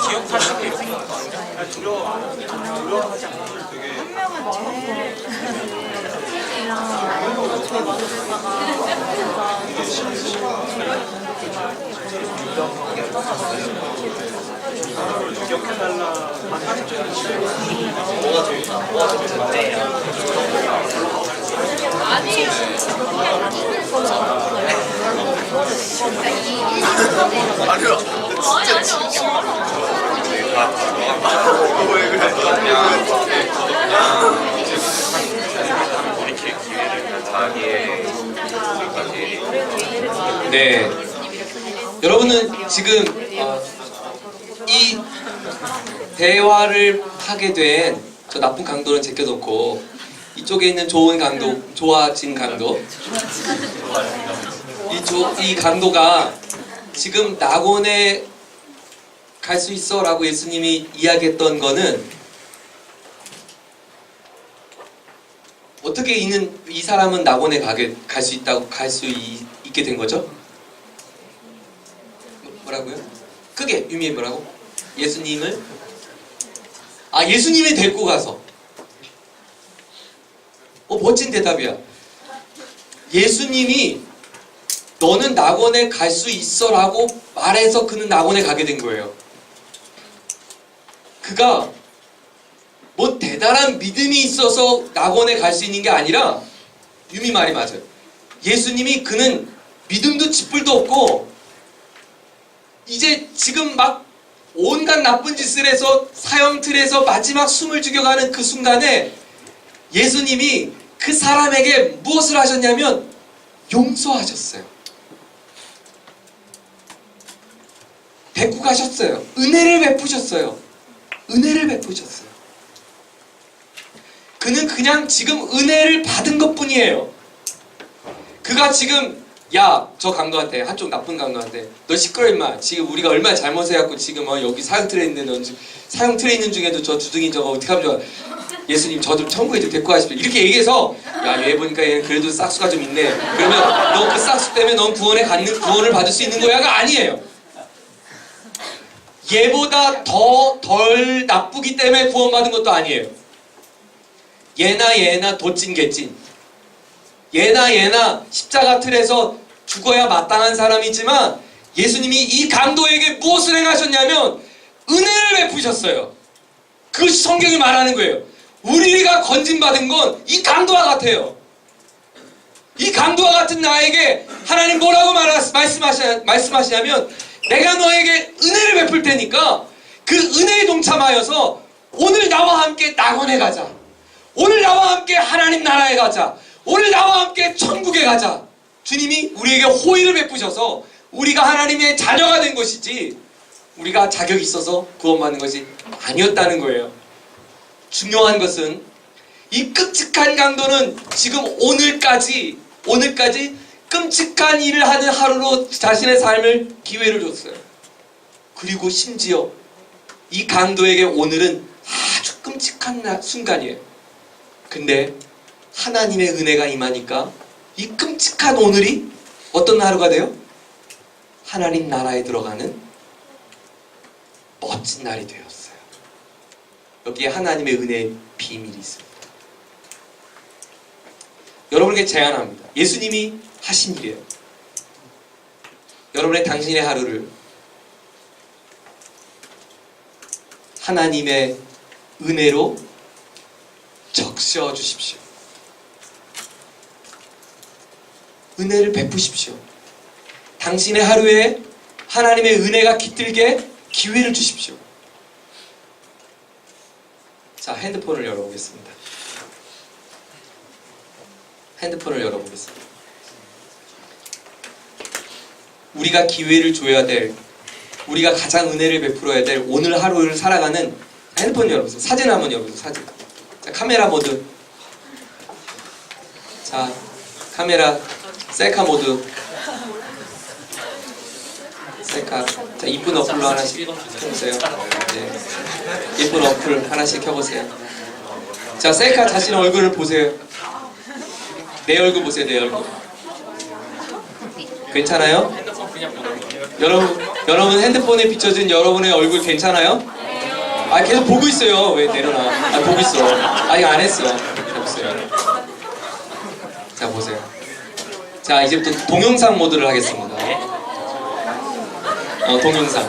기억할 수도 있고 두려워하지 않고 네, 여러분은 지금 이 대화를 하게 된 저 나쁜 강도는 제껴놓고 이쪽에 있는 좋은 강도, 좋아진 강도, 이 강도가 지금 낙원에 갈 수 있어 라고 예수님이 이야기했던 거는 어떻게 이 사람은 낙원에 갈 수 있게 된 거죠? 뭐라고요? 크게 유미해 뭐라고? 예수님을 예수님이 데리고 가서. 멋진 대답이야. 예수님이 너는 낙원에 갈 수 있어 라고 말해서 그는 낙원에 가게 된 거예요. 그가 뭐 대단한 믿음이 있어서 낙원에 갈 수 있는 게 아니라 유미 말이 맞아요. 예수님이 그는 믿음도 쥐뿔도 없고 이제 지금 막 온갖 나쁜 짓을 해서 사형틀에서 마지막 숨을 죽여가는 그 순간에 예수님이 그 사람에게 무엇을 하셨냐면 용서하셨어요. 데리고 가셨어요. 은혜를 베푸셨어요. 은혜를 베푸셨어요. 그는 그냥 지금 은혜를 받은 것뿐이에요. 그가 지금 저 강도한테, 한쪽 나쁜 강도한테 너 시끄러 임마. 지금 우리가 얼마나 잘못해갖고 지금 여기 사형틀에 있는데 넌 사형틀에 있는 중에도 저 주둥이 저거 어떻게 하면 좋아. 예수님 저 좀 천국에 좀 데리고 가십시오. 이렇게 얘기해서 얘 보니까 얘는 그래도 싹수가 좀 있네. 그러면 너 그 싹수 때문에 넌 구원을 받을 수 있는 거야가 아니에요. 얘보다 덜 나쁘기 때문에 구원받은 것도 아니에요. 얘나 도찐 개찐. 얘나 십자가 틀에서 죽어야 마땅한 사람이지만 예수님이 이 강도에게 무엇을 행하셨냐면 은혜를 베푸셨어요. 그것이 성경이 말하는 거예요. 우리가 건진받은 건 이 강도와 같아요. 이 강도와 같은 나에게 하나님 뭐라고 말씀하시냐면 내가 너에게 은혜를 베풀 테니까 그 은혜에 동참하여서 오늘 나와 함께 낙원에 가자. 오늘 나와 함께 하나님 나라에 가자. 오늘 나와 함께 천국에 가자. 주님이 우리에게 호의를 베푸셔서 우리가 하나님의 자녀가 된 것이지 우리가 자격이 있어서 구원받는 것이 아니었다는 거예요. 중요한 것은 이 끔찍한 강도는 지금 오늘까지 끔찍한 일을 하는 하루로 자신의 삶을 기회를 줬어요. 그리고 심지어 이 강도에게 오늘은 아주 끔찍한 순간이에요. 근데 하나님의 은혜가 임하니까 이 끔찍한 오늘이 어떤 하루가 돼요? 하나님 나라에 들어가는 멋진 날이 되었어요. 여기에 하나님의 은혜의 비밀이 있습니다. 여러분에게 제안합니다. 예수님이 하신 일이에요. 여러분의 당신의 하루를 하나님의 은혜로 적셔 주십시오. 은혜를 베푸십시오. 당신의 하루에 하나님의 은혜가 깃들게 기회를 주십시오. 자, 핸드폰을 열어보겠습니다. 핸드폰을 열어보겠습니다. 우리가 기회를 줘야 될, 우리가 가장 은혜를 베풀어야 될 오늘 하루를 살아가는 핸드폰 열어보세요. 사진 한번 열어보세요. 사진. 자, 카메라 모드. 자, 카메라 셀카 모드. 셀카. 자, 이쁜 어플로 하나씩 켜보세요. 네. 예쁜 어플 하나씩 켜보세요. 자, 셀카 자신 얼굴을 보세요. 내 얼굴 보세요. 내 얼굴. 괜찮아요? 여러분 핸드폰에 비춰진 여러분의 얼굴 괜찮아요? 아, 계속 보고 있어요. 왜 내려놔? 아, 보고 있어. 아직 안 했어. 보세요. 자, 보세요. 자, 이제부터 동영상 모드를 하겠습니다. 동영상.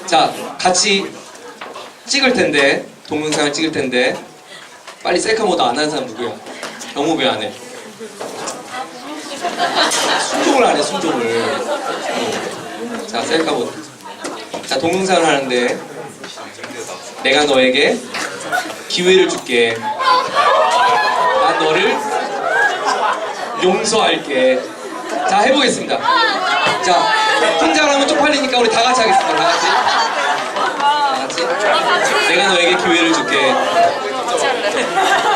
자, 같이 찍을 텐데, 동영상을 찍을 텐데, 빨리 셀카 모드 안 하는 사람 누구야? 경호 왜 안 해? 순종을 안 해, 순종을. 자, 셀카 모드. 자, 동영상을 하는데, 내가 너에게 기회를 줄게. 난 너를 용서할게. 자, 해보겠습니다. 자, 혼자 하면 쪽팔리니까 우리 다 같이 하겠습니다. 다 같이. 내가 너에게 기회를 줄게.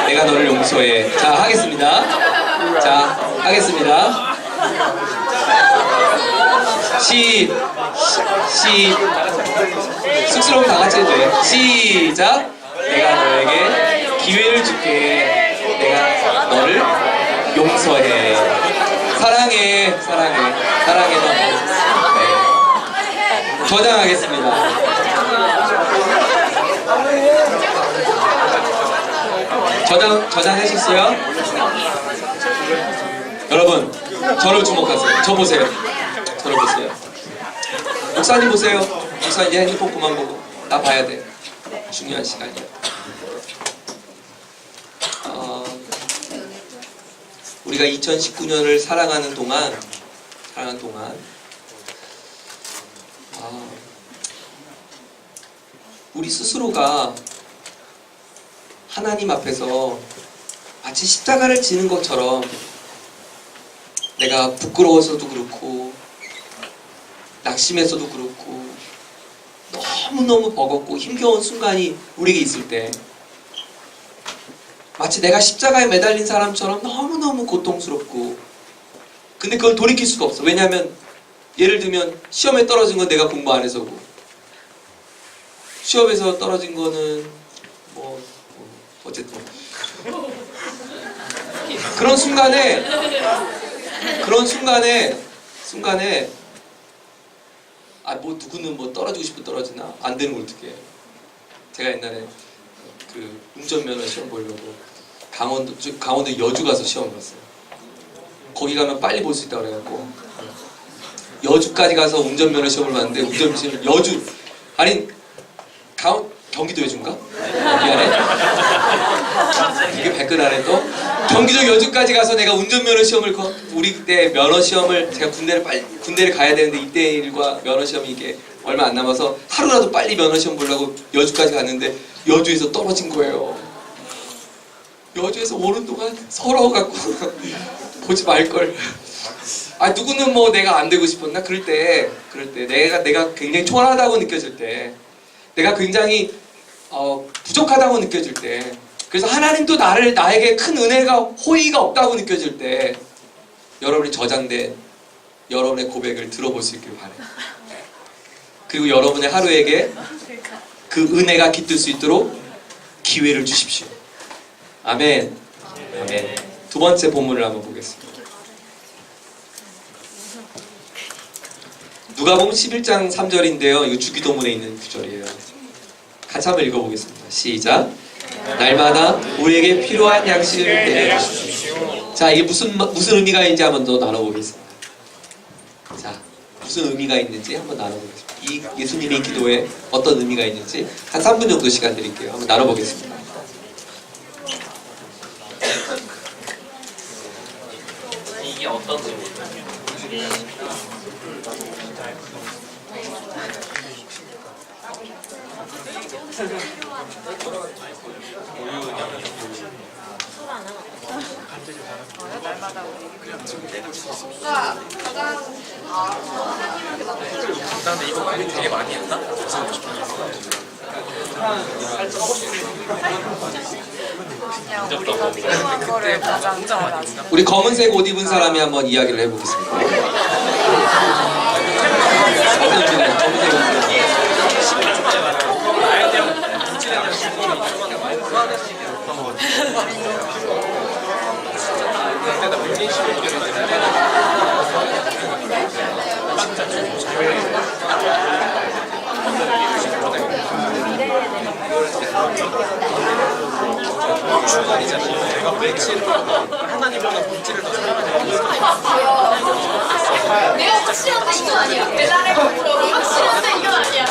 내가 너를 용서해. 자, 하겠습니다. 자, 하겠습니다. 쑥스러우면 다 같이 해도 돼. 시작. 내가 너에게 기회를 줄게. 내가 너를 용서해. 사랑해. 사랑해 너. 네. 저장하겠습니다. 저장하셨어요? 여러분, 저를 주목하세요. 저 보세요. 저를 보세요. 목사님 보세요. 목사님 이제 핸드폰 그만 보고 나 봐야 돼. 중요한 시간이야. 우리가 2019년을 살아가는 동안 우리 스스로가 하나님 앞에서 마치 십자가를 지는 것처럼 내가 부끄러워서도 그렇고 낙심해서도 그렇고 너무너무 버겁고 힘겨운 순간이 우리에게 있을 때 마치 내가 십자가에 매달린 사람처럼 너무너무 고통스럽고 근데 그걸 돌이킬 수가 없어. 왜냐하면 예를 들면 시험에 떨어진 건 내가 공부 안 해서고 시험에서 떨어진 거는 어쨌든 그런 순간에 누구는 떨어지고 싶어 떨어지나 안 되는 걸 어떻게 해요. 제가 옛날에 그 운전면허 시험 보려고 강원도 여주 가서 시험 봤어요. 거기 가면 빨리 볼 수 있다고 그래갖고 여주까지 가서 운전면허 시험을 봤는데 운전면허 시험 여주 아니 경기도 여주인가? 미안해. 이게 발끈하네 또. 경기도 여주까지 가서 내가 운전면허 시험을 우리 그때 면허 시험을 제가 군대를 가야 되는데 이때일과 면허 시험이 이게 얼마 안 남아서 하루라도 빨리 면허 시험 보려고 여주까지 갔는데 여주에서 떨어진 거예요. 여주에서 오는 동안 서러워갖고 보지 말걸. 아 누구는 내가 안 되고 싶었나? 그럴 때 내가 굉장히 초라하다고 느껴질 때 내가 굉장히 부족하다고 느껴질 때 그래서 하나님도 나에게 큰 은혜가 호의가 없다고 느껴질 때 여러분이 저장된 여러분의 고백을 들어볼 수 있길 바래요. 그리고 여러분의 하루에게 그 은혜가 깃들 수 있도록 기회를 주십시오. 아멘. 아멘. 두 번째 본문을 한번 보겠습니다. 누가복음 11장 3절인데요. 이거 주기도문에 있는 구절이에요. 같이 한번 읽어보겠습니다. 시작. 날마다 우리에게 필요한 양식을 내려주십시오. 자, 이게 무슨 의미가 있는지 한번 더 나눠보겠습니다. 자, 무슨 의미가 있는지 한번 나눠보겠습니다. 이 예수님의 기도에 어떤 의미가 있는지 한 3분 정도 시간 드릴게요. 한번 나눠보겠습니다. 이게 어떤 의미예요? 근데 이거 많이 되게 많이 했나? 그냥 우리가 필요한 거를 가장 잘 아는. 우리 검은색 옷 입은 사람이 한번 이야기를 해보겠습니다. 검은색 옷. 내가 확실한데 이건 아니야. 배달의 방법이 확실한데 이건 아니야.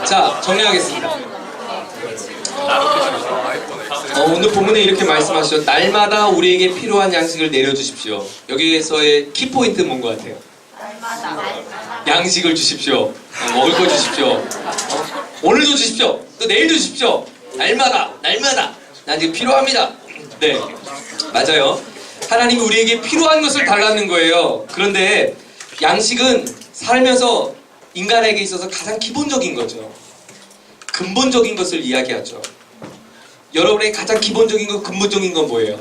자, 정리하겠습니다. 오늘 본문에 이렇게 말씀하시죠. 날마다 우리에게 필요한 양식을 내려주십시오. 여기에서의 키포인트는 뭔 것 같아요? 양식을 주십시오. 먹을 거 주십시오. 오늘도 주십시오. 또 내일도 주십시오. 날마다 난 지금 필요합니다. 네, 맞아요. 하나님이 우리에게 필요한 것을 달라는 거예요. 그런데 양식은 살면서 인간에게 있어서 가장 기본적인 거죠. 근본적인 것을 이야기하죠. 여러분의 가장 기본적인 것, 근본적인 건 뭐예요?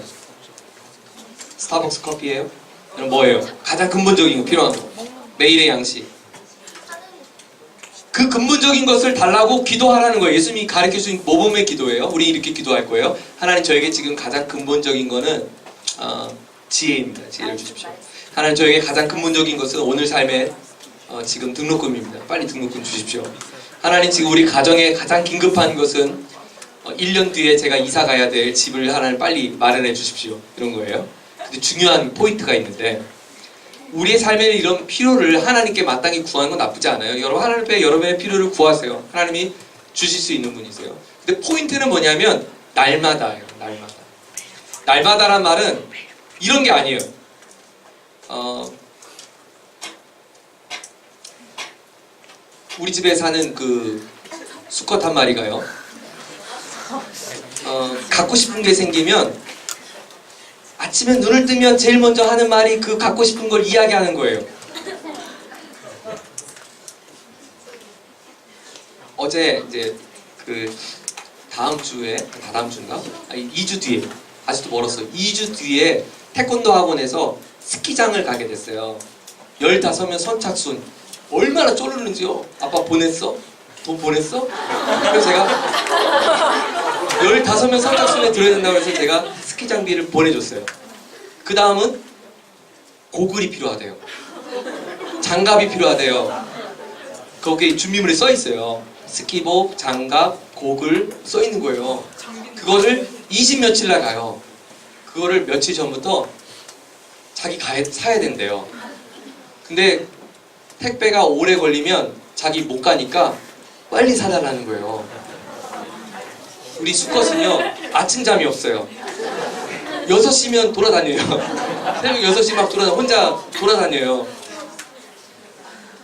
스타벅스 커피예요? 그럼 뭐예요? 가장 근본적인 거, 필요한 거. 매일의 양식. 그 근본적인 것을 달라고 기도하라는 거예요. 예수님이 가르쳐주신 모범의 기도예요. 우리 이렇게 기도할 거예요. 하나님, 저에게 지금 가장 근본적인 거는 지혜입니다. 지혜를 주십시오. 하나님, 저에게 가장 근본적인 것은 오늘 삶의 지금 등록금입니다. 빨리 등록금 주십시오. 하나님, 지금 우리 가정에 가장 긴급한 것은 1년 뒤에 제가 이사 가야 될 집을 하나님 빨리 마련해 주십시오. 이런 거예요. 근데 중요한 포인트가 있는데, 우리의 삶의 이런 필요를 하나님께 마땅히 구하는 건 나쁘지 않아요. 여러분, 하나님 앞에 여러분의 필요를 구하세요. 하나님이 주실 수 있는 분이세요. 근데 포인트는 뭐냐면 날마다예요. 날마다란 말은 이런 게 아니에요. 우리 집에 사는 그 수컷 한 마리가요. 갖고 싶은 게 생기면 아침에 눈을 뜨면 제일 먼저 하는 말이 그 갖고 싶은 걸 이야기하는 거예요. 어제 이제 그 다다음 주인가? 2주 뒤에, 아직도 멀었어요. 2주 뒤에 태권도 학원에서 스키장을 가게 됐어요. 15명 선착순. 얼마나 쫄르는지요? 아빠 보냈어? 돈 보냈어? 그래서 제가 15명 선착순에 들어야 된다고 해서 제가 스키 장비를 보내줬어요. 그 다음은 고글이 필요하대요. 장갑이 필요하대요. 거기에 준비물에 써 있어요. 스키복, 장갑, 고글 써 있는 거예요. 그거를 20 며칠 날 가요. 그거를 며칠 전부터 자기 사야 된대요. 근데 택배가 오래 걸리면 자기 못 가니까 빨리 사달라는 거예요. 우리 수컷은요, 아침잠이 없어요. 6시면 돌아다녀요. 새벽 6시 막 혼자 돌아다녀요.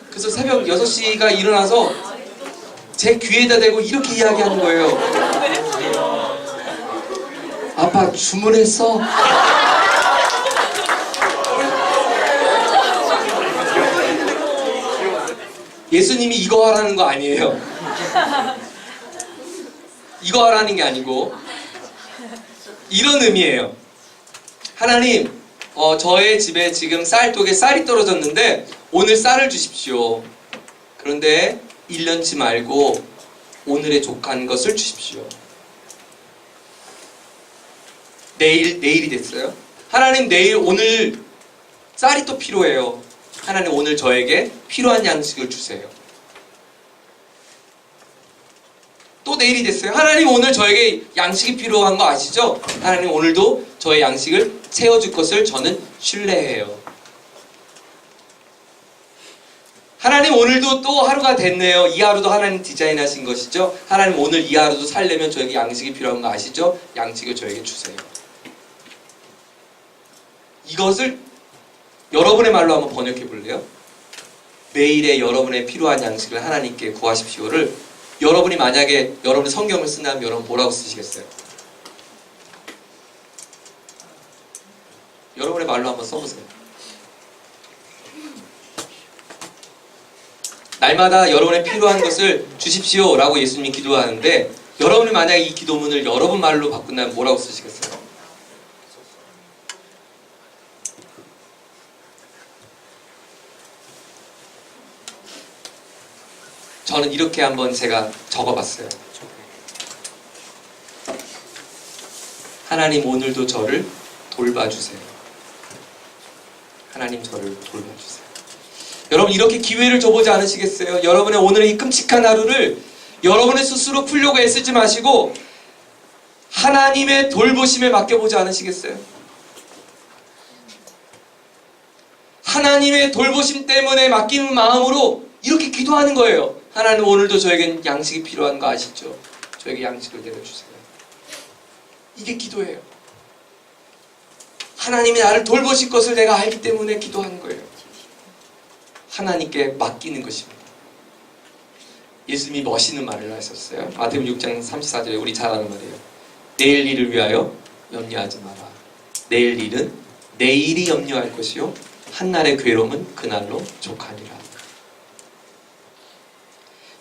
그래서 새벽 6시가 일어나서 제 귀에다 대고 이렇게 이야기하는 거예요. 아빠 주문했어? 예수님이 이거 하라는 거 아니에요. 이거 하라는 게 아니고 이런 의미예요. 하나님, 저의 집에 지금 쌀독에 쌀이 떨어졌는데 오늘 쌀을 주십시오. 그런데 1년치 말고 오늘에 족한 것을 주십시오. 내일이 됐어요. 하나님, 오늘 쌀이 또 필요해요. 하나님, 오늘 저에게 필요한 양식을 주세요. 또 내일이 됐어요. 하나님 오늘 저에게 양식이 필요한 거 아시죠? 하나님 오늘도 저의 양식을 채워줄 것을 저는 신뢰해요. 하나님 오늘도 또 하루가 됐네요. 이 하루도 하나님 디자인하신 것이죠. 하나님 오늘 이 하루도 살려면 저에게 양식이 필요한 거 아시죠? 양식을 저에게 주세요. 이것을 여러분의 말로 한번 번역해 볼래요? 매일의 여러분의 필요한 양식을 하나님께 구하십시오를 여러분이 만약에 여러분의 성경을 쓴다면 여러분 뭐라고 쓰시겠어요? 여러분의 말로 한번 써보세요. 날마다 여러분의 필요한 것을 주십시오 라고 예수님이 기도하는데 여러분이 만약에 이 기도문을 여러분 말로 바꾼다면 뭐라고 쓰시겠어요? 저는 이렇게 한번 제가 적어봤어요. 하나님 오늘도 저를 돌봐주세요. 하나님 저를 돌봐주세요. 여러분 이렇게 기회를 줘보지 않으시겠어요? 여러분의 오늘의 이 끔찍한 하루를 여러분의 스스로 풀려고 애쓰지 마시고 하나님의 돌보심에 맡겨보지 않으시겠어요? 하나님의 돌보심 때문에 맡기는 마음으로 이렇게 기도하는 거예요. 하나님 오늘도 저에겐 양식이 필요한 거 아시죠? 저에게 양식을 내려주세요. 이게 기도예요. 하나님이 나를 돌보실 것을 내가 알기 때문에 기도하는 거예요. 하나님께 맡기는 것입니다. 예수님이 멋있는 말을 하셨어요. 마태복음 6장 34절에 우리 잘 아는 말이에요. 내일 일을 위하여 염려하지 마라. 내일 일은 내일이 염려할 것이요 한날의 괴로움은 그날로 족하니라.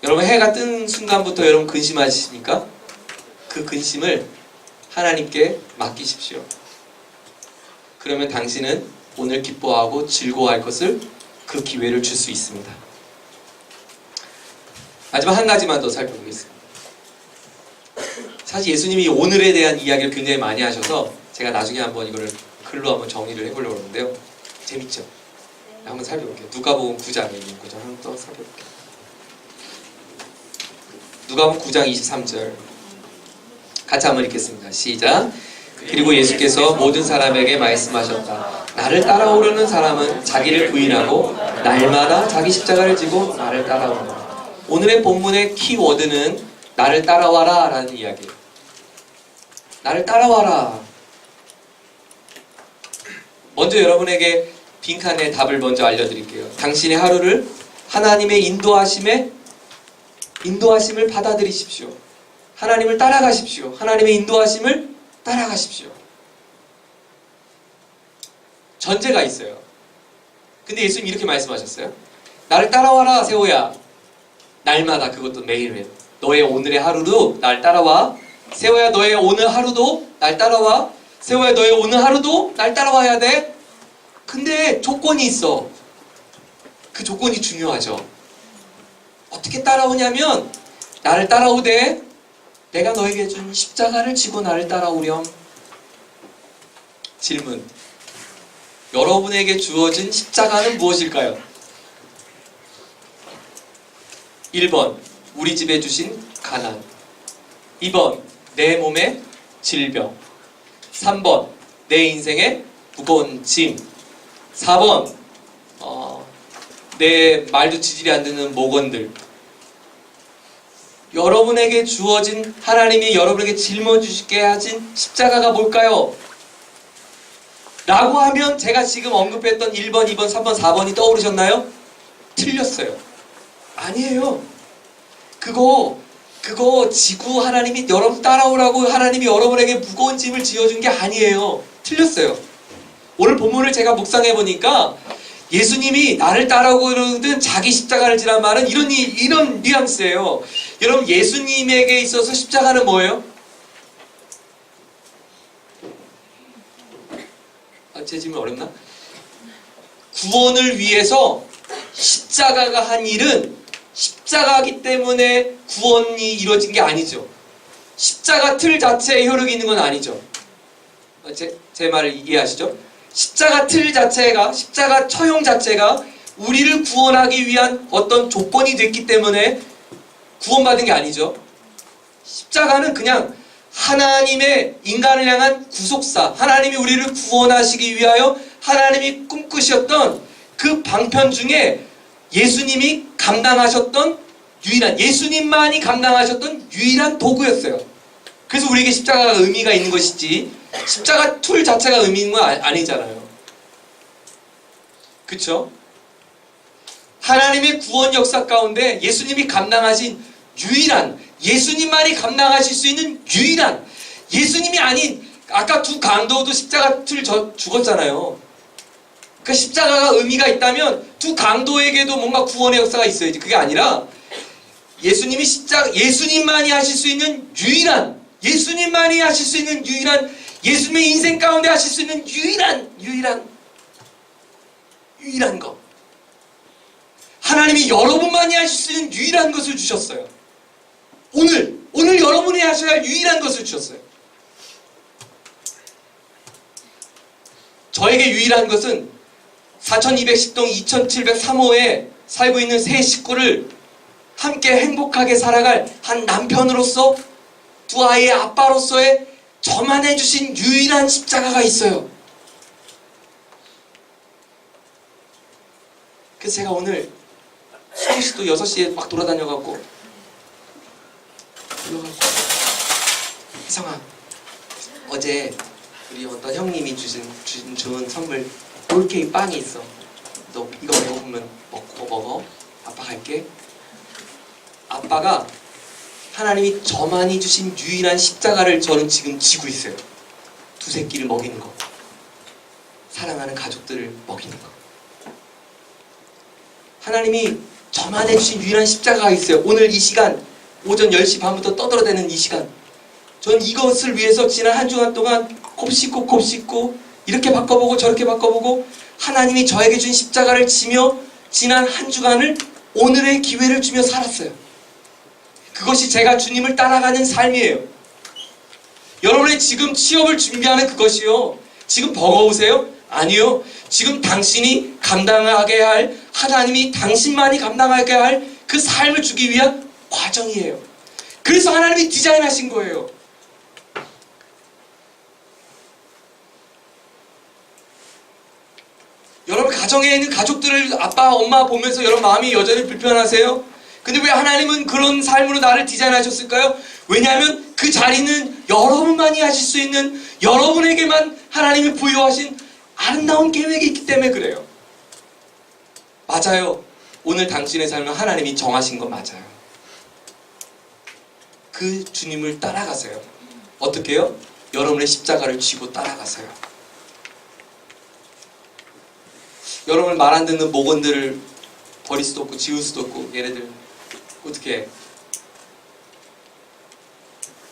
여러분 해가 뜬 순간부터 여러분 근심하십니까? 그 근심을 하나님께 맡기십시오. 그러면 당신은 오늘 기뻐하고 즐거워할 것을 그 기회를 줄 수 있습니다. 마지막 한 가지만 더 살펴보겠습니다. 사실 예수님이 오늘에 대한 이야기를 굉장히 많이 하셔서 제가 나중에 한번 이거를 글로 한번 정리를 해보려고 하는데요. 재밌죠? 한번 살펴볼게요. 누가복음 9장에 있는 구절 한번 더 살펴볼게요. 누가복음 9장 23절 같이 한번 읽겠습니다. 시작. 그리고 예수께서 모든 사람에게 말씀하셨다. 나를 따라오려는 사람은 자기를 부인하고 날마다 자기 십자가를 지고 나를 따라오라. 오늘의 본문의 키워드는 나를 따라와라 라는 이야기예요. 나를 따라와라. 먼저 여러분에게 빈칸의 답을 먼저 알려드릴게요. 당신의 하루를 하나님의 인도하심을 받아들이십시오. 하나님을 따라가십시오. 하나님의 인도하심을 따라가십시오. 전제가 있어요. 근데 예수님이 이렇게 말씀하셨어요. 나를 따라와라 세호야. 날마다 그것도 매일매일. 너의 오늘의 하루도 날 따라와. 세호야 너의 오늘 하루도 날 따라와. 세호야 너의 오늘 하루도 날 따라와야 돼. 근데 조건이 있어. 그 조건이 중요하죠. 어떻게 따라오냐면 나를 따라오되 내가 너에게 준 십자가를 지고 나를 따라오렴. 질문. 여러분에게 주어진 십자가는 무엇일까요? 1번 우리 집에 주신 가난. 2번 내 몸의 질병. 3번 내 인생의 무거운 짐. 4번 내 말도 지질이 안 듣는 모건들. 여러분에게 주어진 하나님이 여러분에게 짊어지게 하신 십자가가 뭘까요? 라고 하면 제가 지금 언급했던 1번, 2번, 3번, 4번이 떠오르셨나요? 틀렸어요. 아니에요. 그거 지구 하나님이 여러분 따라오라고 하나님이 여러분에게 무거운 짐을 지어준 게 아니에요. 틀렸어요. 오늘 본문을 제가 묵상해 보니까 예수님이 나를 따라오거든 자기 십자가를 지란 말은 이런 뉘앙스예요. 여러분 예수님에게 있어서 십자가는 뭐예요? 제 질문 어렵나? 구원을 위해서 십자가가 한 일은 십자가이기 때문에 구원이 이루어진 게 아니죠. 십자가 틀 자체에 효력이 있는 건 아니죠. 제 말을 이해하시죠? 십자가 틀 자체가, 십자가 처형 자체가 우리를 구원하기 위한 어떤 조건이 됐기 때문에 구원받은 게 아니죠. 십자가는 그냥 하나님의 인간을 향한 구속사, 하나님이 우리를 구원하시기 위하여 하나님이 꿈꾸셨던 그 방편 중에 예수님이 감당하셨던 예수님만이 감당하셨던 유일한 도구였어요. 그래서 우리에게 십자가가 의미가 있는 것이지 십자가 툴 자체가 의미 있는 건 아니잖아요. 그쵸? 하나님의 구원 역사 가운데 예수님이 감당하신 유일한, 예수님만이 감당하실 수 있는 유일한, 예수님이 아닌 아까 두 강도도 십자가 툴 죽었잖아요. 그러니까 십자가가 의미가 있다면 두 강도에게도 뭔가 구원의 역사가 있어야지. 그게 아니라 예수님만이 하실 수 있는 유일한, 예수님만이 하실 수 있는 유일한, 예수님의 인생 가운데 하실 수 있는 유일한 것. 하나님이 여러분만이 하실 수 있는 유일한 것을 주셨어요. 오늘 여러분이 하셔야 할 유일한 것을 주셨어요. 저에게 유일한 것은 4210동 2703호에 살고 있는 세 식구를 함께 행복하게 살아갈 한 남편으로서, 두 아이의 아빠로서의 저만 해주신 유일한 십자가가 있어요. 그래서 제가 오늘 수요시도 6시에 막 돌아다녀갖고 혜성아, 어제 우리 어떤 형님이 준 선물 롤케이크 빵이 있어. 너 이거 먹으면 먹어. 아빠 갈게. 아빠가 하나님이 저만이 주신 유일한 십자가를 저는 지금 지고 있어요. 두 새끼를 먹이는 거, 사랑하는 가족들을 먹이는 거. 하나님이 저만 해주신 유일한 십자가가 있어요. 오늘 이 시간, 오전 10시 반부터 떠들어대는 이 시간, 저는 이것을 위해서 지난 한 주간 동안 곱씹고 이렇게 바꿔보고 저렇게 바꿔보고 하나님이 저에게 준 십자가를 지며 지난 한 주간을 오늘의 기회를 주며 살았어요. 그것이 제가 주님을 따라가는 삶이에요. 여러분의 지금 취업을 준비하는 그것이요, 지금 버거우세요? 아니요. 지금 당신이 감당하게 할, 하나님이 당신만이 감당하게 할 그 삶을 주기 위한 과정이에요. 그래서 하나님이 디자인하신 거예요. 여러분 가정에 있는 가족들을, 아빠, 엄마 보면서 여러분 마음이 여전히 불편하세요? 근데 왜 하나님은 그런 삶으로 나를 디자인하셨을까요? 왜냐하면 그 자리는 여러분만이 하실 수 있는, 여러분에게만 하나님이 부여하신 아름다운 계획이 있기 때문에 그래요. 맞아요. 오늘 당신의 삶은 하나님이 정하신 거 맞아요. 그 주님을 따라가세요. 어떻게 해요? 여러분의 십자가를 쥐고 따라가세요. 여러분 말 안 듣는 모건들을 버릴 수도 없고 지울 수도 없고, 얘네들 어떻게 해?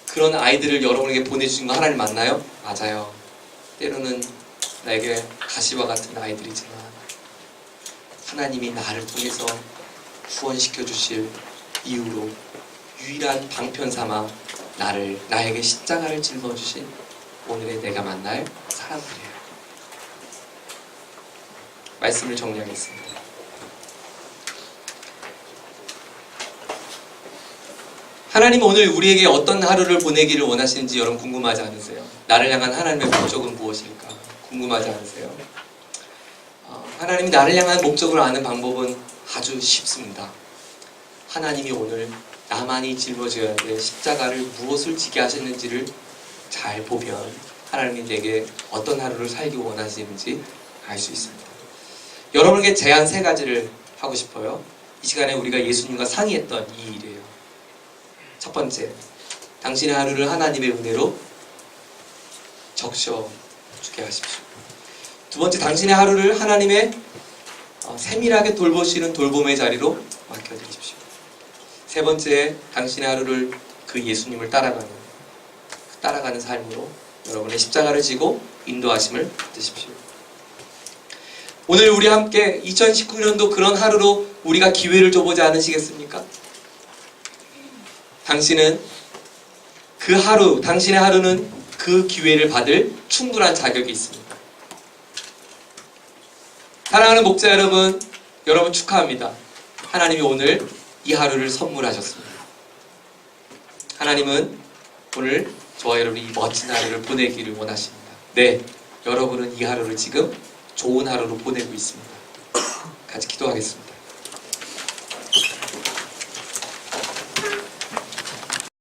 그런 아이들을 여러분에게 보내주신 거 하나님 맞나요? 맞아요. 때로는 나에게 가시와 같은 아이들이지만 하나님이 나를 통해서 구원시켜 주실 이유로 유일한 방편 삼아 나에게 십자가를 짊어주신 오늘의 내가 만날 사람들이에요. 말씀을 정리하겠습니다. 하나님은 오늘 우리에게 어떤 하루를 보내기를 원하시는지 여러분 궁금하지 않으세요? 나를 향한 하나님의 목적은 무엇일까? 궁금하지 않으세요? 하나님이 나를 향한 목적을 아는 방법은 아주 쉽습니다. 하나님이 오늘 나만이 짊어져야 될 십자가를 무엇을 지게 하셨는지를 잘 보면 하나님이 내게 어떤 하루를 살기 원하시는지 알 수 있습니다. 여러분에게 제안 3가지를 하고 싶어요. 이 시간에 우리가 예수님과 상의했던 이 일이에요. 첫 번째, 당신의 하루를 하나님의 은혜로 적셔주게 하십시오. 두 번째, 당신의 하루를 하나님의 세밀하게 돌보시는 돌봄의 자리로 맡겨드리십시오. 세 번째, 당신의 하루를 그 예수님을 따라가는 삶으로 여러분의 십자가를 지고 인도하심을 받으십시오. 오늘 우리 함께 2019년도 그런 하루로 우리가 기회를 줘보지 않으시겠습니까? 당신은 당신의 하루는 그 기회를 받을 충분한 자격이 있습니다. 사랑하는 목자 여러분, 여러분 축하합니다. 하나님이 오늘 이 하루를 선물하셨습니다. 하나님은 오늘 저와 여러분이 이 멋진 하루를 보내기를 원하십니다. 네, 여러분은 이 하루를 지금 좋은 하루로 보내고 있습니다. 같이 기도하겠습니다.